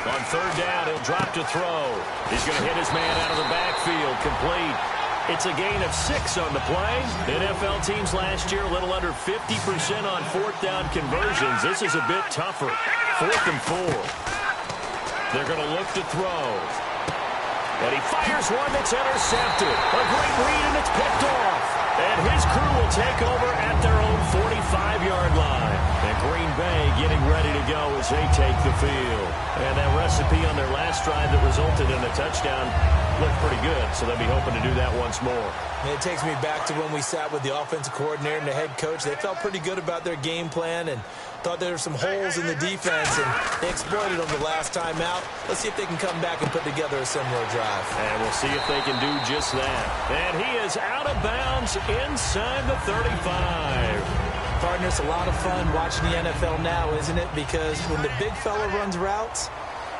On 3rd down, he'll drop to throw. He's going to hit his man out of the backfield, complete. It's a gain of 6 on the play. NFL teams last year a little under 50% on 4th down conversions. This is a bit tougher. 4th and 4. They're going to look to throw. And he fires one that's intercepted. A great read, and it's picked off. And his crew will take over at their own 45-yard line. And Green Bay getting ready to go as they take the field. And that recipe on their last drive that resulted in a touchdown looked pretty good, so they'll be hoping to do that once more. And it takes me back to when we sat with the offensive coordinator and the head coach. They felt pretty good about their game plan and thought there were some holes in the defense, and they exploited them the last time out. Let's see if they can come back and put together a similar drive. And we'll see if they can do just that. And he is out of bounds inside the 35. Partner, it's a lot of fun watching the NFL now, isn't it? Because when the big fella runs routes,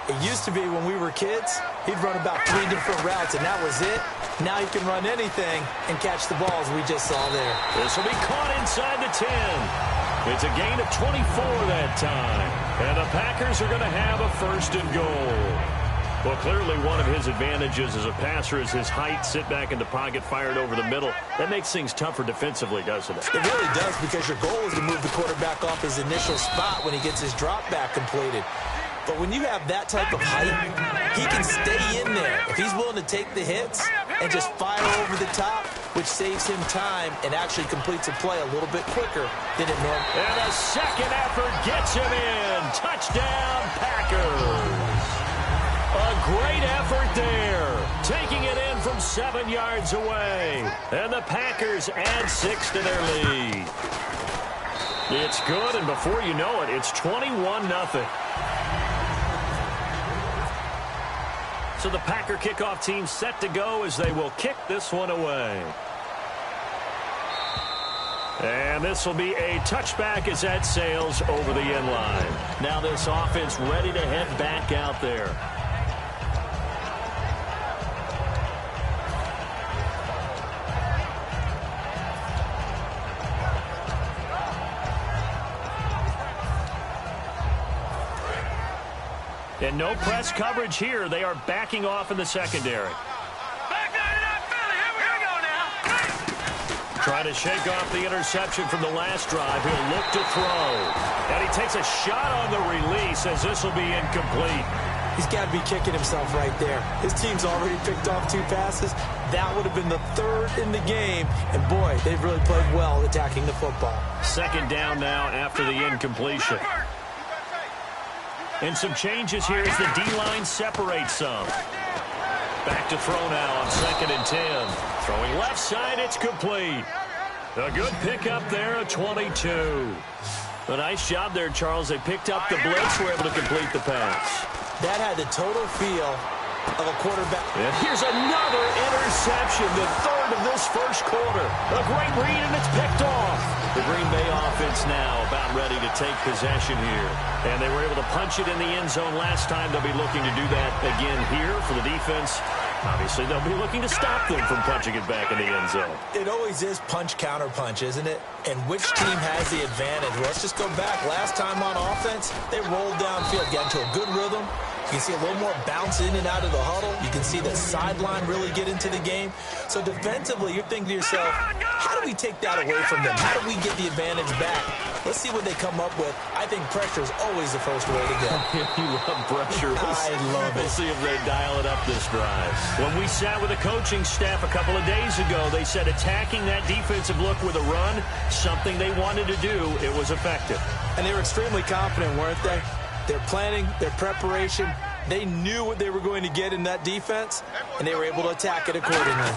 it used to be when we were kids, he'd run about 3 different routes, and that was it. Now he can run anything and catch the balls we just saw there. This will be caught inside the 10. It's a gain of 24 that time. And the Packers are going to have a 1st and goal. Well, clearly one of his advantages as a passer is his height. Sit back in the pocket, fired over the middle. That makes things tougher defensively, doesn't it? It really does, because your goal is to move the quarterback off his initial spot when he gets his drop back completed. But when you have that type of height, he can stay in there. If he's willing to take the hits and just fire over the top, which saves him time and actually completes a play a little bit quicker than it normally. And a second effort gets him in. Touchdown, Packers. A great effort there. Taking it in from 7 yards away. And the Packers add 6 to their lead. It's good, and before you know it, it's 21-0. So the Packer kickoff team set to go as they will kick this one away. And this will be a touchback as that sails over the end line. Now this offense ready to head back out there. And no press coverage here. They are backing off in the secondary. Trying to shake off the interception from the last drive. He'll look to throw. And he takes a shot on the release as this will be incomplete. He's got to be kicking himself right there. His team's already picked off 2 passes. That would have been the 3rd in the game. And, boy, they've really played well attacking the football. 2nd down now after the incompletion. And some changes here as the D-line separates some. Back to throw now on 2nd and 10. Throwing left side, it's complete. A good pickup there, a 22. A nice job there, Charles. They picked up the blitz, were able to complete the pass. That had the total feel of a quarterback. And here's another interception, the third of this first quarter. A great read, and it's picked off. The Green Bay offense now about ready to take possession here. And they were able to punch it in the end zone last time. They'll be looking to do that again here for the defense. Obviously, they'll be looking to stop them from punching it back in the end zone. It always is punch-counter-punch, isn't it? And which team has the advantage? Well, let's just go back. Last time on offense, they rolled downfield, got into a good rhythm. You can see a little more bounce in and out of the huddle. You can see the sideline really get into the game. So defensively, you're thinking to yourself, how do we take that away from them? How do we get the advantage back? Let's see what they come up with. I think pressure is always the first way to go. You love pressure. I love it. We'll see if they dial it up this drive. When we sat with the coaching staff a couple of days ago, they said attacking that defensive look with a run, something they wanted to do, it was effective. And they were extremely confident, weren't they? Their planning, their preparation, they knew what they were going to get in that defense, and they were able to attack it accordingly.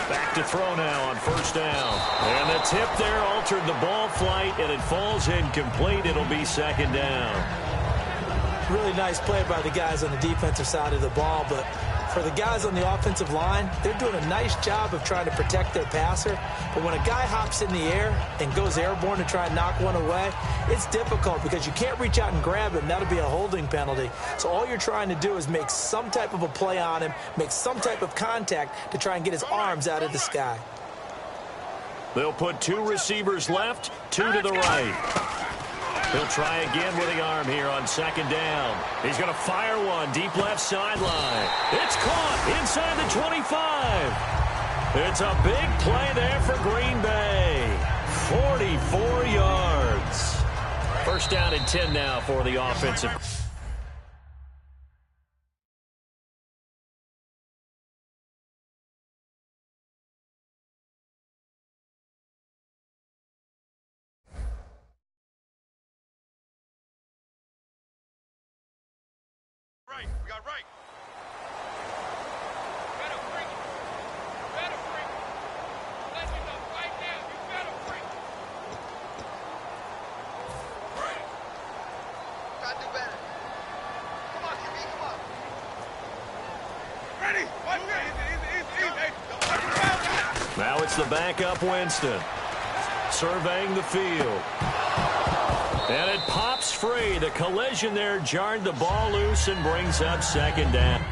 Back to throw now on first down. And the tip there altered the ball flight, and it falls incomplete. It'll be second down. Really nice play by the guys on the defensive side of the ball, but for the guys on the offensive line, they're doing a nice job of trying to protect their passer. But when a guy hops in the air and goes airborne to try and knock one away, it's difficult because you can't reach out and grab him. That'll be a holding penalty. So all you're trying to do is make some type of a play on him, make some type of contact to try and get his arms out of the sky. They'll put two receivers left, two to the right. He'll try again with the arm here on second down. He's going to fire one deep left sideline. It's caught inside the 25. It's a big play there for Green Bay. 44 yards. First down and 10 now for the offensive. Right, we got right. Better bring it. Better bring it. Let me know right now. You better bring it. Bring it. Try to do better. Come on, QB, come on. Ready? Easy. Now it's the backup Winston. Surveying the field. And it pops free. The collision there jarred the ball loose and brings up second down.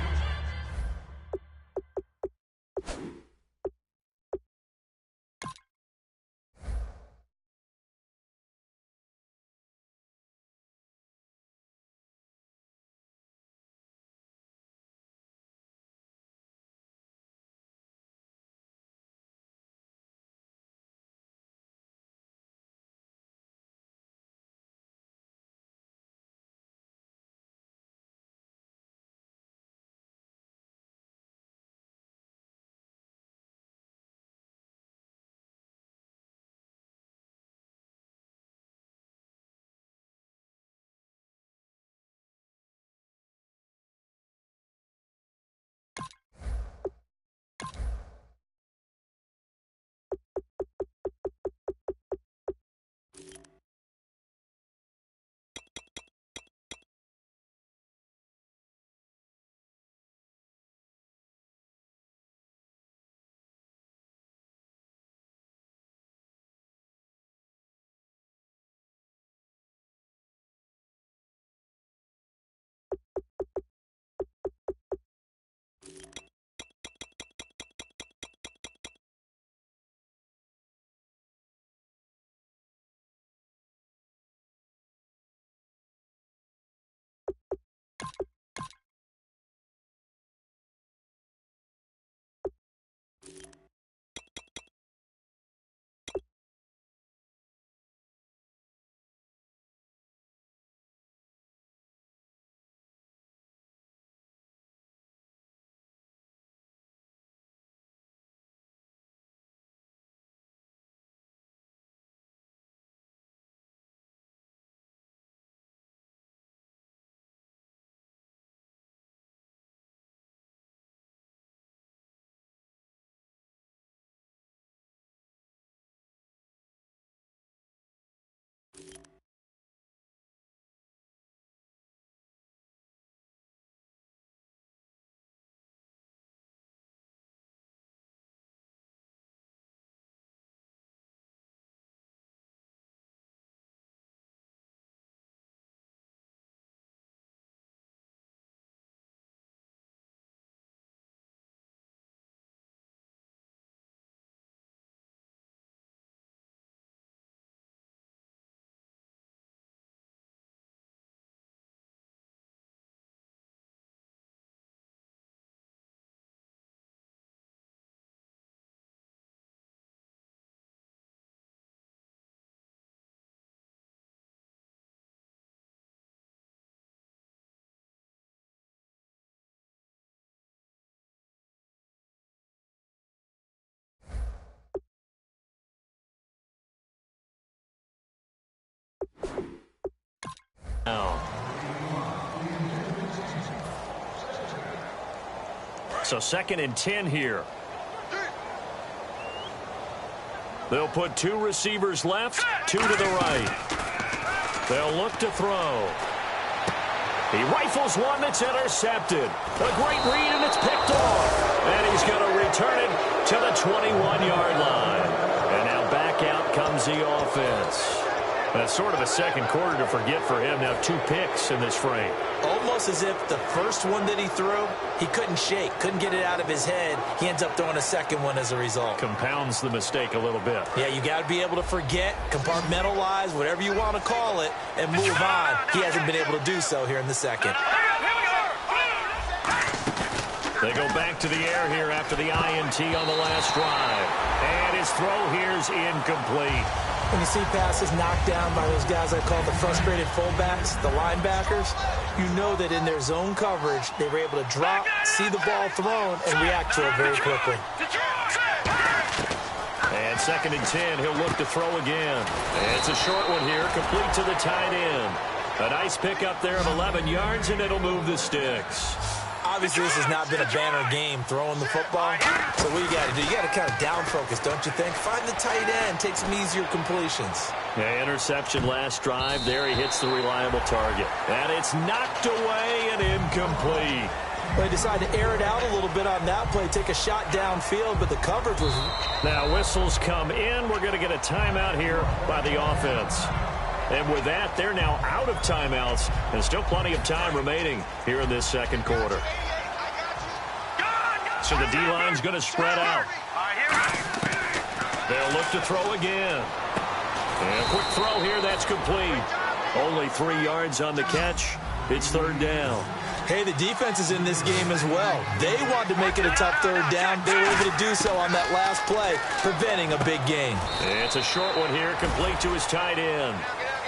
Now. So 2nd and 10 here. They'll put 2 receivers left, 2 to the right. They'll look to throw. He rifles one that's intercepted. A great read, and it's picked off. And he's going to return it to the 21-yard line. And now back out comes the offense. That's sort of a second quarter to forget for him. Now 2 picks in this frame. Almost as if the first one that he threw, he couldn't shake, couldn't get it out of his head. He ends up throwing a second one as a result. Compounds the mistake a little bit. Yeah, you got to be able to forget, compartmentalize, whatever you want to call it, and move on. He hasn't been able to do so here in the second. They go back to the air here after the INT on the last drive. And his throw here's incomplete. When you see passes knocked down by those guys I call the frustrated fullbacks, the linebackers, you know that in their zone coverage, they were able to drop, see the ball thrown, and react to it very quickly. And 2nd and 10, he'll look to throw again. It's a short one here, complete to the tight end. A nice pickup there of 11 yards, and it'll move the sticks. Obviously, this has not been a banner game throwing the football. So what you got to do, you got to kind of down focus, don't you think? Find the tight end, take some easier completions. Yeah, interception last drive. There he hits the reliable target. And it's knocked away and incomplete. They decided to air it out a little bit on that play, take a shot downfield, but the coverage was... Now whistles come in. We're going to get a timeout here by the offense. And with that, they're now out of timeouts, and still plenty of time remaining here in this second quarter. So the D-line's going to spread out. They'll look to throw again. And a quick throw here, that's complete. Only 3 yards on the catch. It's 3rd down. Hey, the defense is in this game as well. They wanted to make it a tough 3rd down. They were able to do so on that last play, preventing a big gain. It's a short one here, complete to his tight end.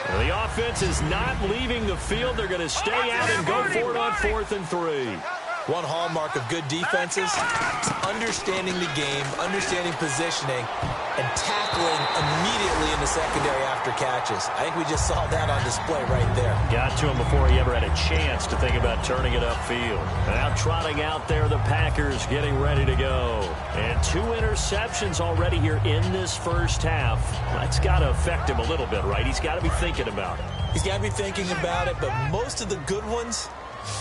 And the offense is not leaving the field. They're going to stay out and go for it on 4th and 3. One hallmark of good defenses is understanding the game, understanding positioning, and tackling immediately in the secondary after catches. I think we just saw that on display right there. Got to him before he ever had a chance to think about turning it upfield. Now trotting out there, the Packers getting ready to go. And 2 interceptions already here in this first half. That's got to affect him a little bit, right? He's got to be thinking about it. He's got to be thinking about it, but most of the good ones,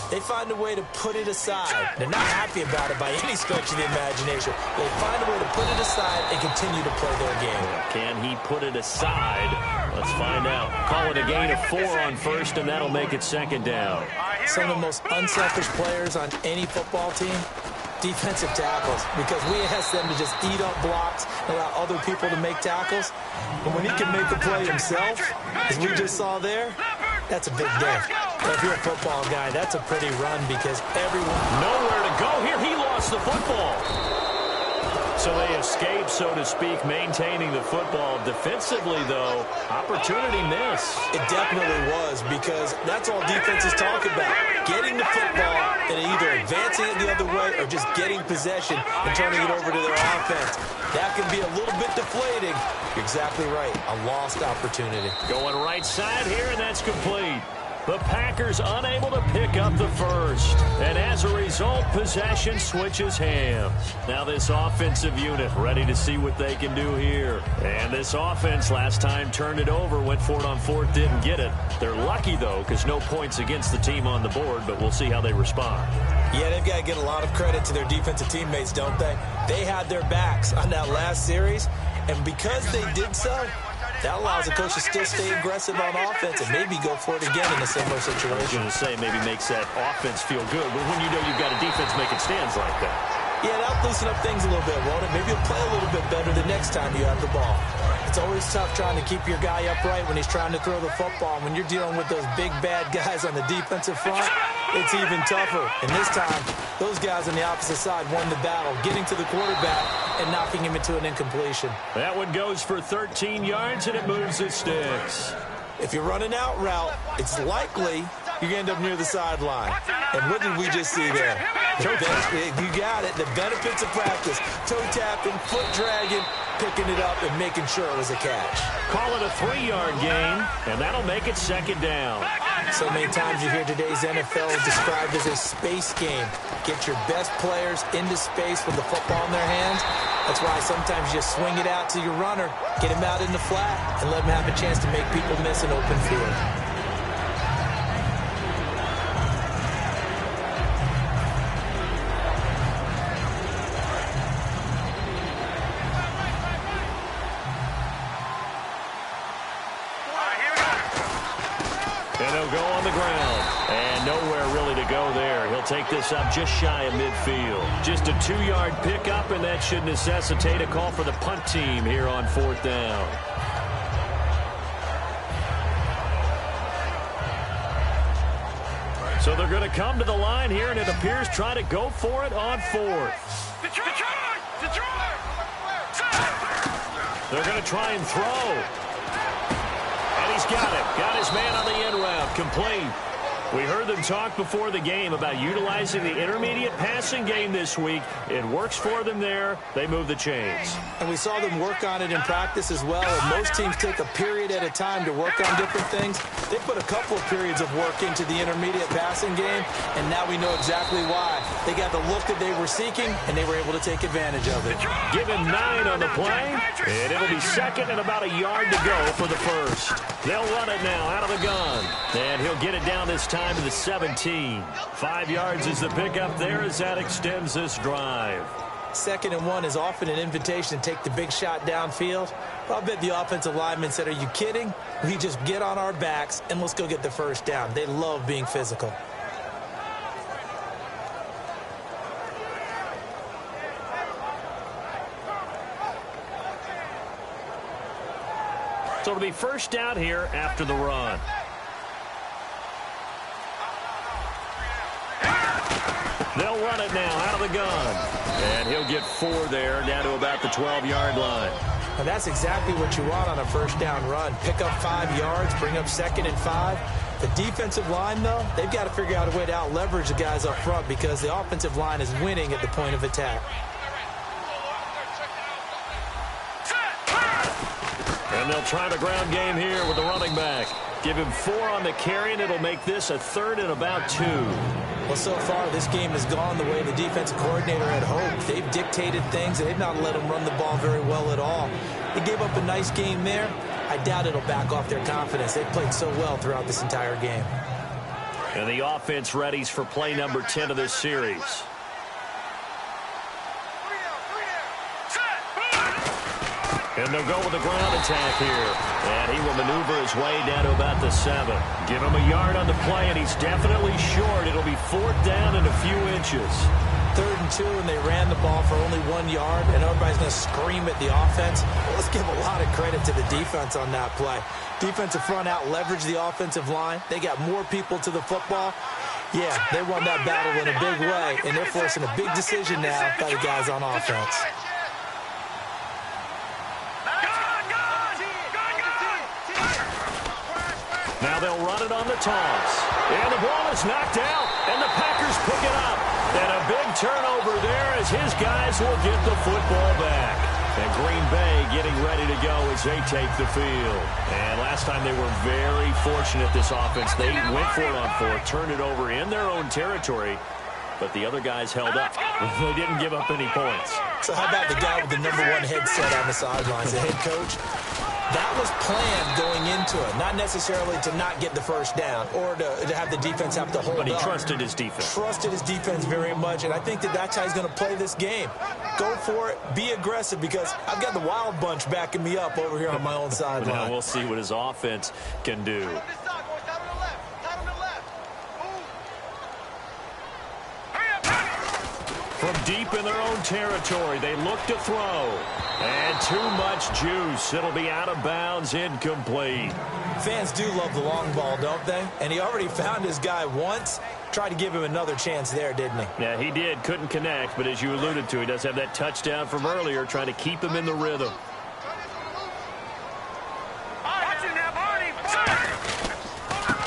they find a way to put it aside. They're not happy about it by any stretch of the imagination. They find a way to put it aside and continue to play their game. Can he put it aside? Let's find out. Call it a gain of 4 on 1st, and that'll make it 2nd down. Some of the most unselfish players on any football team, defensive tackles, because we ask them to just eat up blocks and allow other people to make tackles. And when he can make the play himself, as we just saw there, that's a big day. But if you're a football guy, that's a pretty run because everyone... Nowhere to go here. He lost the football. So they escape, so to speak, maintaining the football. Defensively, though, opportunity miss. It definitely was because that's all defenses talk about. Getting the football and either advancing it the other way or just getting possession and turning it over to their offense. That can be a little bit deflating. You're exactly right. A lost opportunity. Going right side here, and that's complete. The Packers unable to pick up the first. And as a result, possession switches hands. Now this offensive unit ready to see what they can do here. And this offense last time turned it over, went for it on 4th, didn't get it. They're lucky, though, because no points against the team on the board, but we'll see how they respond. Yeah, they've got to get a lot of credit to their defensive teammates, don't they? They had their backs on that last series, and because they did so, that allows the coach to still stay aggressive on offense and maybe go for it again in a similar situation. I was going to say maybe makes that offense feel good, but when you know you've got a defense making stands like that. Yeah, that'll loosen up things a little bit, won't it? Maybe you'll play a little bit better the next time you have the ball. It's always tough trying to keep your guy upright when he's trying to throw the football. When you're dealing with those big, bad guys on the defensive front, it's even tougher. And this time, those guys on the opposite side won the battle, getting to the quarterback and knocking him into an incompletion. That one goes for 13 yards, and it moves the sticks. If you're running out route, it's likely you're going to end up near the sideline. And what did we just see there? You got it. The benefits of practice. Toe tapping, foot dragging. picking it up and making sure it was a catch. Call it a 3-yard gain, and that'll make it 2nd down. So many times you hear today's NFL described as a space game. Get your best players into space with the football in their hands. That's why sometimes you just swing it out to your runner, get him out in the flat, and let him have a chance to make people miss an open field. And he'll go on the ground. And nowhere really to go there. He'll take this up just shy of midfield. Just a 2-yard pickup, and that should necessitate a call for the punt team here on 4th down. So they're going to come to the line here, and it appears try to go for it on 4th. Detroit! They're going to try and throw. And he's got it. Got his man on the end route. Complete. We heard them talk before the game about utilizing the intermediate passing game this week. It works for them there. They move the chains. And we saw them work on it in practice as well. And most teams take a period at a time to work on different things. They put a couple of periods of work into the intermediate passing game, and now we know exactly why. They got the look that they were seeking, and they were able to take advantage of it. Give him 9 on the play, and it'll be 2nd and about a yard to go for the 1st. They'll run it now out of the gun, and he'll get it down this time to the 17. 5 yards is the pickup there as that extends this drive. 2nd and 1 is often an invitation to take the big shot downfield. I'll bet the offensive lineman said, "Are you kidding? We just get on our backs and let's go get the 1st down." They love being physical. So it'll be 1st down here after the run. They'll run it now out of the gun. And he'll get 4 there, down to about the 12-yard line. And that's exactly what you want on a 1st down run. Pick up 5 yards, bring up 2nd and 5. The defensive line, though, they've got to figure out a way to out-leverage the guys up front because the offensive line is winning at the point of attack. And they'll try the ground game here with the running back. Give him 4 on the carry, and it'll make this a 3rd and about 2. Well, so far, this game has gone the way the defensive coordinator had hoped. They've dictated things, and they've not let them run the ball very well at all. They gave up a nice game there. I doubt it'll back off their confidence. They've played so well throughout this entire game. And the offense readies for play number 10 of this series. And they'll go with the ground attack here. And he will maneuver his way down to about the 7. Give him a yard on the play, and he's definitely short. It'll be 4th down and a few inches. 3rd and 2, and they ran the ball for only 1 yard, and everybody's going to scream at the offense. Well, let's give a lot of credit to the defense on that play. Defensive front out leveraged the offensive line. They got more people to the football. Yeah, they won that battle in a big way, and they're forcing a big decision now by the guys on offense. Now they'll run it on the toss. And the ball is knocked out, and the Packers pick it up. And a big turnover there as his guys will get the football back. And Green Bay getting ready to go as they take the field. And last time they were very fortunate, this offense. They went for it on 4th, turned it over in their own territory, but the other guys held up. They didn't give up any points. So how about the guy with the #1 headset on the sidelines, the head coach? That was planned going into it, not necessarily to not get the 1st down or to have the defense have to hold up. But he trusted his defense. Trusted his defense very much, and I think that's how he's going to play this game. Go for it, be aggressive, because I've got the Wild Bunch backing me up over here on my own sideline. Now we'll see what his offense can do. From deep in their own territory, they look to throw. And too much juice. It'll be out of bounds, incomplete. Fans do love the long ball, don't they? And he already found his guy once. Tried to give him another chance there, didn't he? Yeah, he did. Couldn't connect, but as you alluded to, he does have that touchdown from earlier, trying to keep him in the rhythm.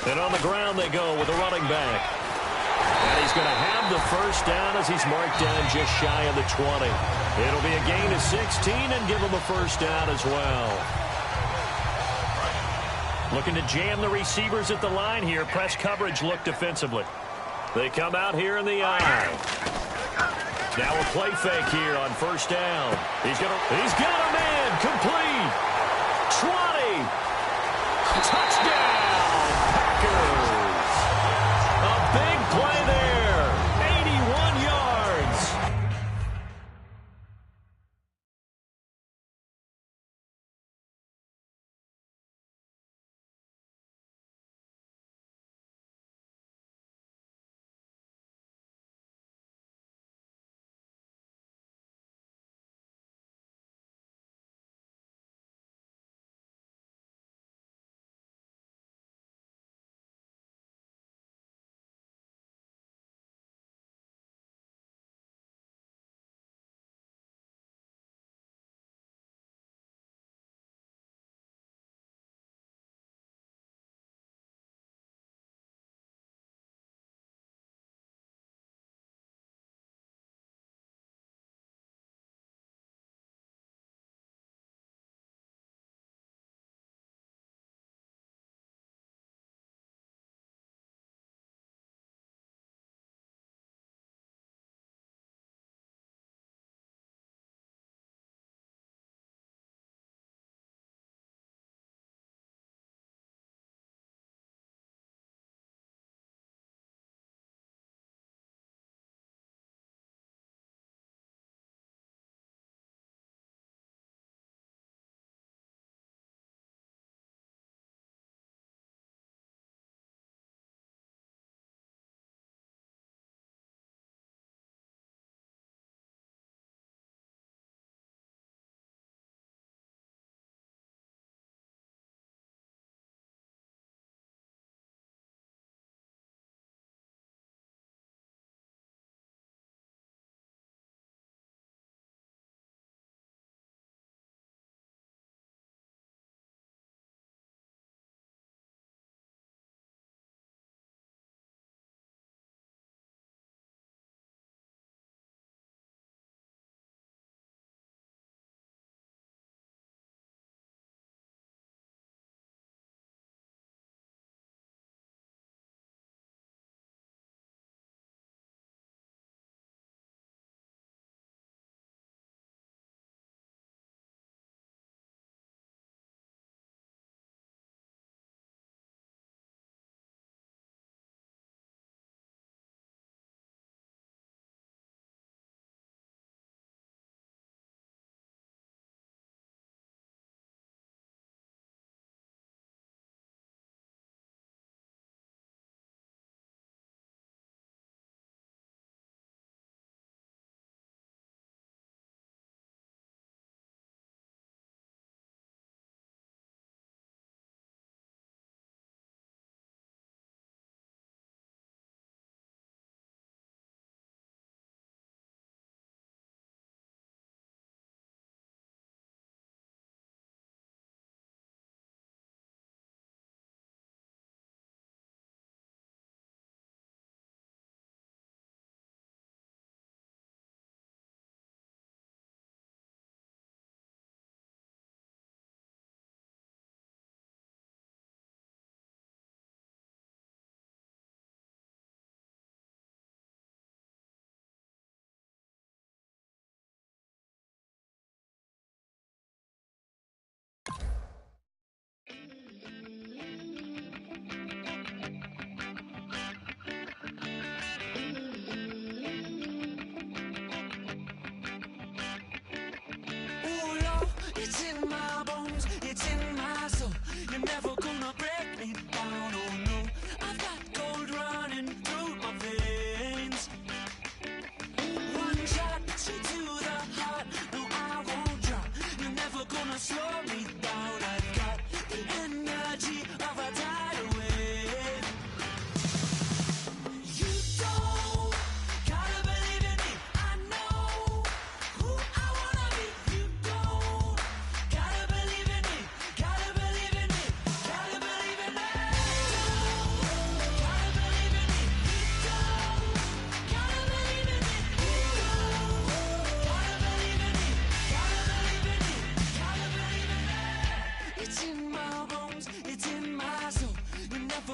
And on the ground they go with a running back. And he's going to have the first down as he's marked down just shy of the 20. It'll be a gain of 16 and give him a first down as well. Looking to jam the receivers at the line here. Press coverage look defensively. They come out here in the eye. Now a play fake here on first down. He's got a man complete. 20. Touchdown, Packers. A big play there. 81 yards.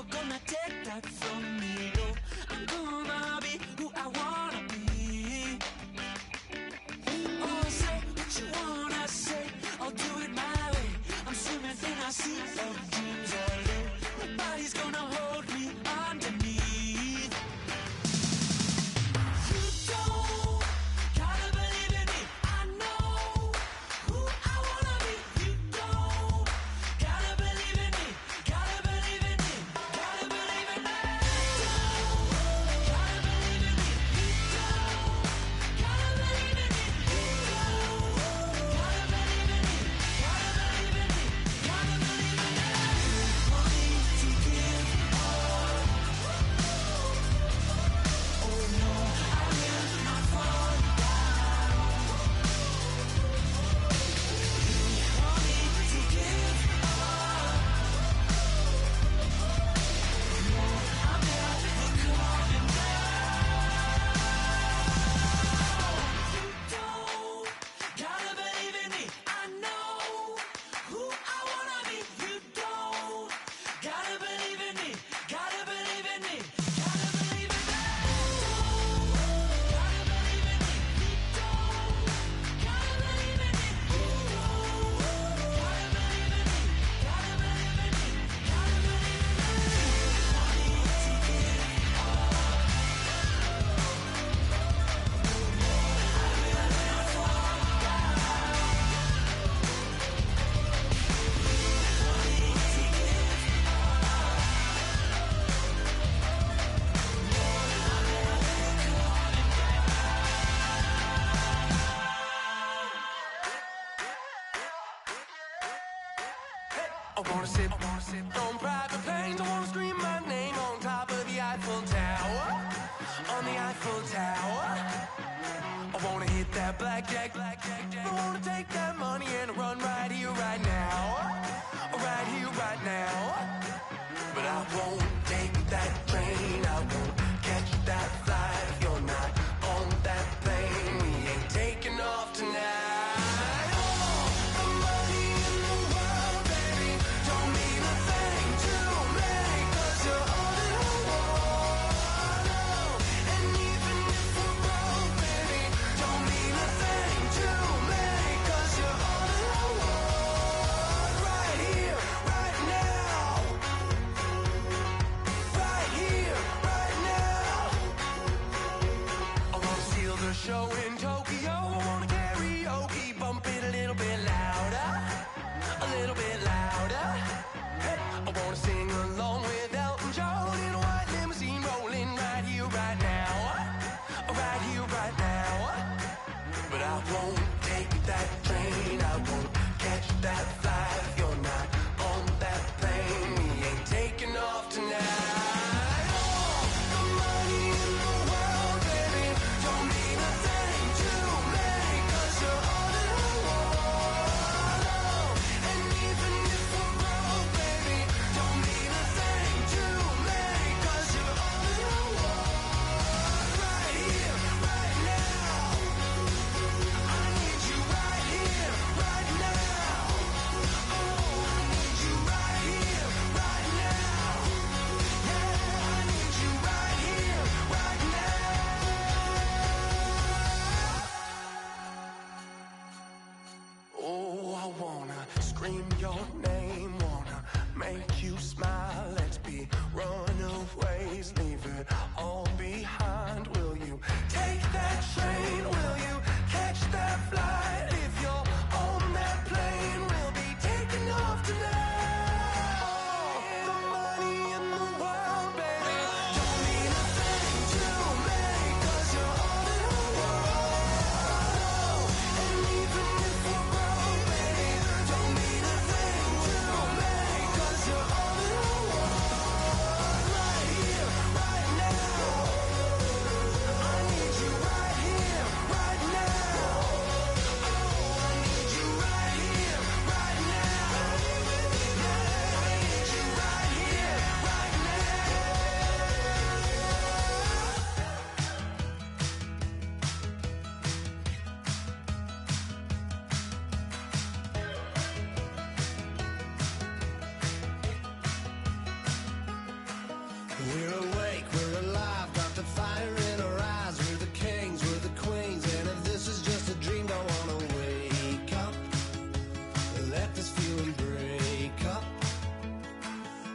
never gonna take that from me. No, I'm gonna be who I wanna be. Oh, say what you wanna say, I'll do it my way. I'm swimming in a sea of dreams all day. Nobody's gonna hold me underneath. You don't gotta believe in me. I know who I wanna be. You don't gotta believe in me. Gotta believe in me. Gotta believe in me. You don't gotta believe in me. You don't gotta believe in me. You don't gotta believe in me. Gotta believe in me. Gotta believe in me. Money to give up. Oh no, I will not fall down. Money to give up. No, I'm never coming back. You don't gotta believe in me. I know who I wanna be. You don't gotta believe in me. Gotta believe in me. Gotta believe in me. Gotta believe in me. You don't gotta believe in me. You don't gotta believe in me. Gotta believe in me. Gotta believe in me. Money to give up. I will not fall down. Money to give I wanna sip on private planes. I wanna scream my name on top of the Eiffel Tower. On the Eiffel Tower. I wanna hit that blackjack. I wanna take that money and run right here, right now. Right here, right now. But I won't take that train. I won't catch that flight if you're not on that plane. We ain't taking off tonight. All the money in the world, baby, don't mean a thing to me, 'cause you're all that I want. And even if we're broke, baby, don't mean a thing to We're awake, we're alive, got the fire in our eyes. We're the kings, we're the queens, and if this is just a dream, don't wanna wake up. Let this feeling break up.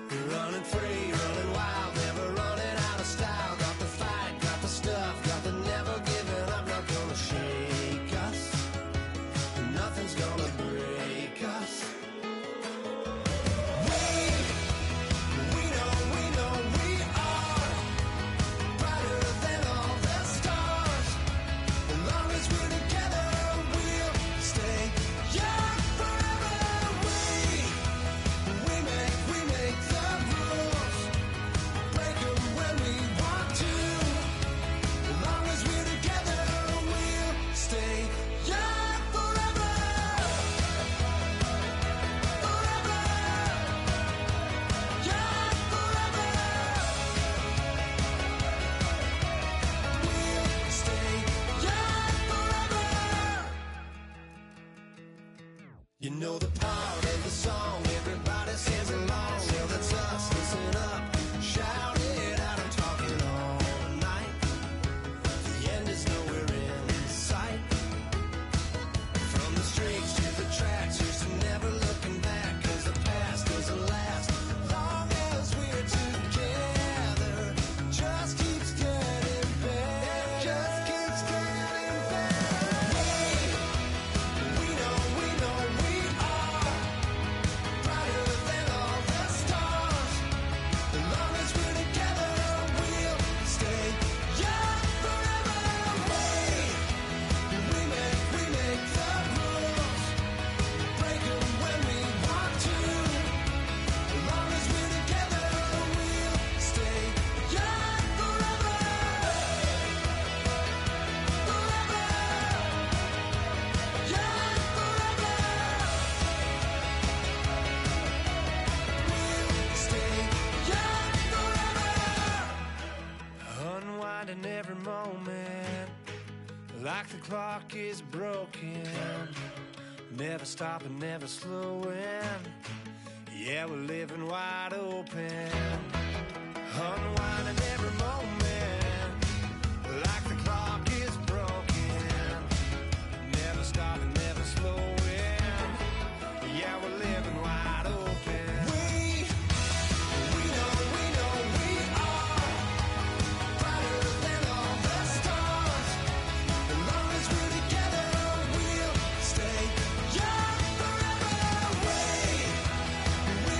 We're running free, running wild, never running out of style. Got the fight, got the stuff, got the never giving up. Not gonna shake us, nothing's gonna break us. We know we are brighter than all the stars. As long as we're together, we'll stay young forever. We make the rules, break 'em when we want to. As long as we're together, we'll stay young forever. Forever. Young forever. We'll stay young forever. You know the part of the song, everybody sings along. Well, that's us, listen up, shout it out, I'm talking all night. The end is nowhere in sight. From the streets to the tracks, here's to never looking back, 'cause the past doesn't last. Long as we're together, just keeps getting better. Just keeps getting better. We know we are brighter than all the stars. As long as we're together, we'll stay young forever. We make the rules, break 'em when we want to. As long as we're together, we'll stay young forever. Forever. Young forever. We'll stay young forever. Unwinding every moment, like the clock is broken. Never stopping, never slowing. Yeah, we're living wide open. Unwinding every moment, like the clock is broken. Never stopping, never slowing. Yeah, we're living wide open. We know we are brighter than all the stars. As long as we're together, we'll stay young forever. We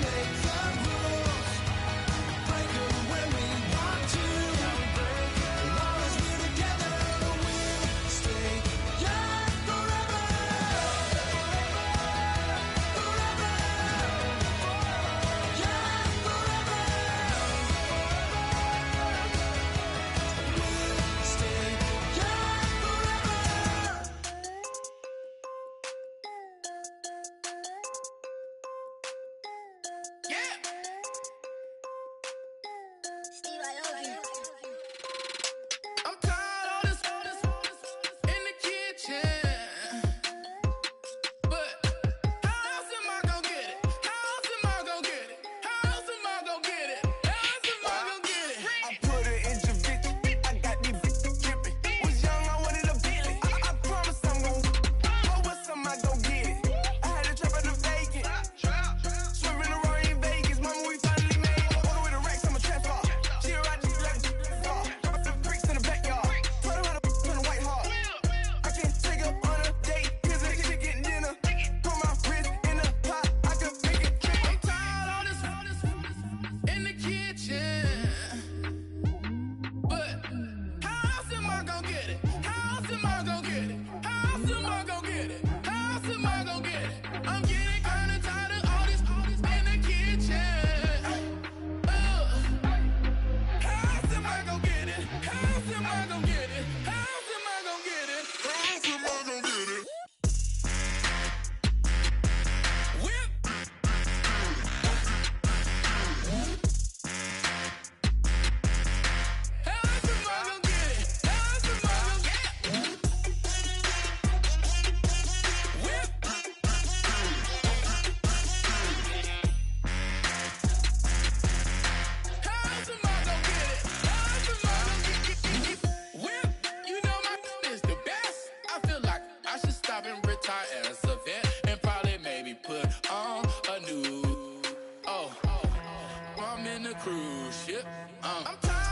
make the rules, in a cruise ship. I'm tired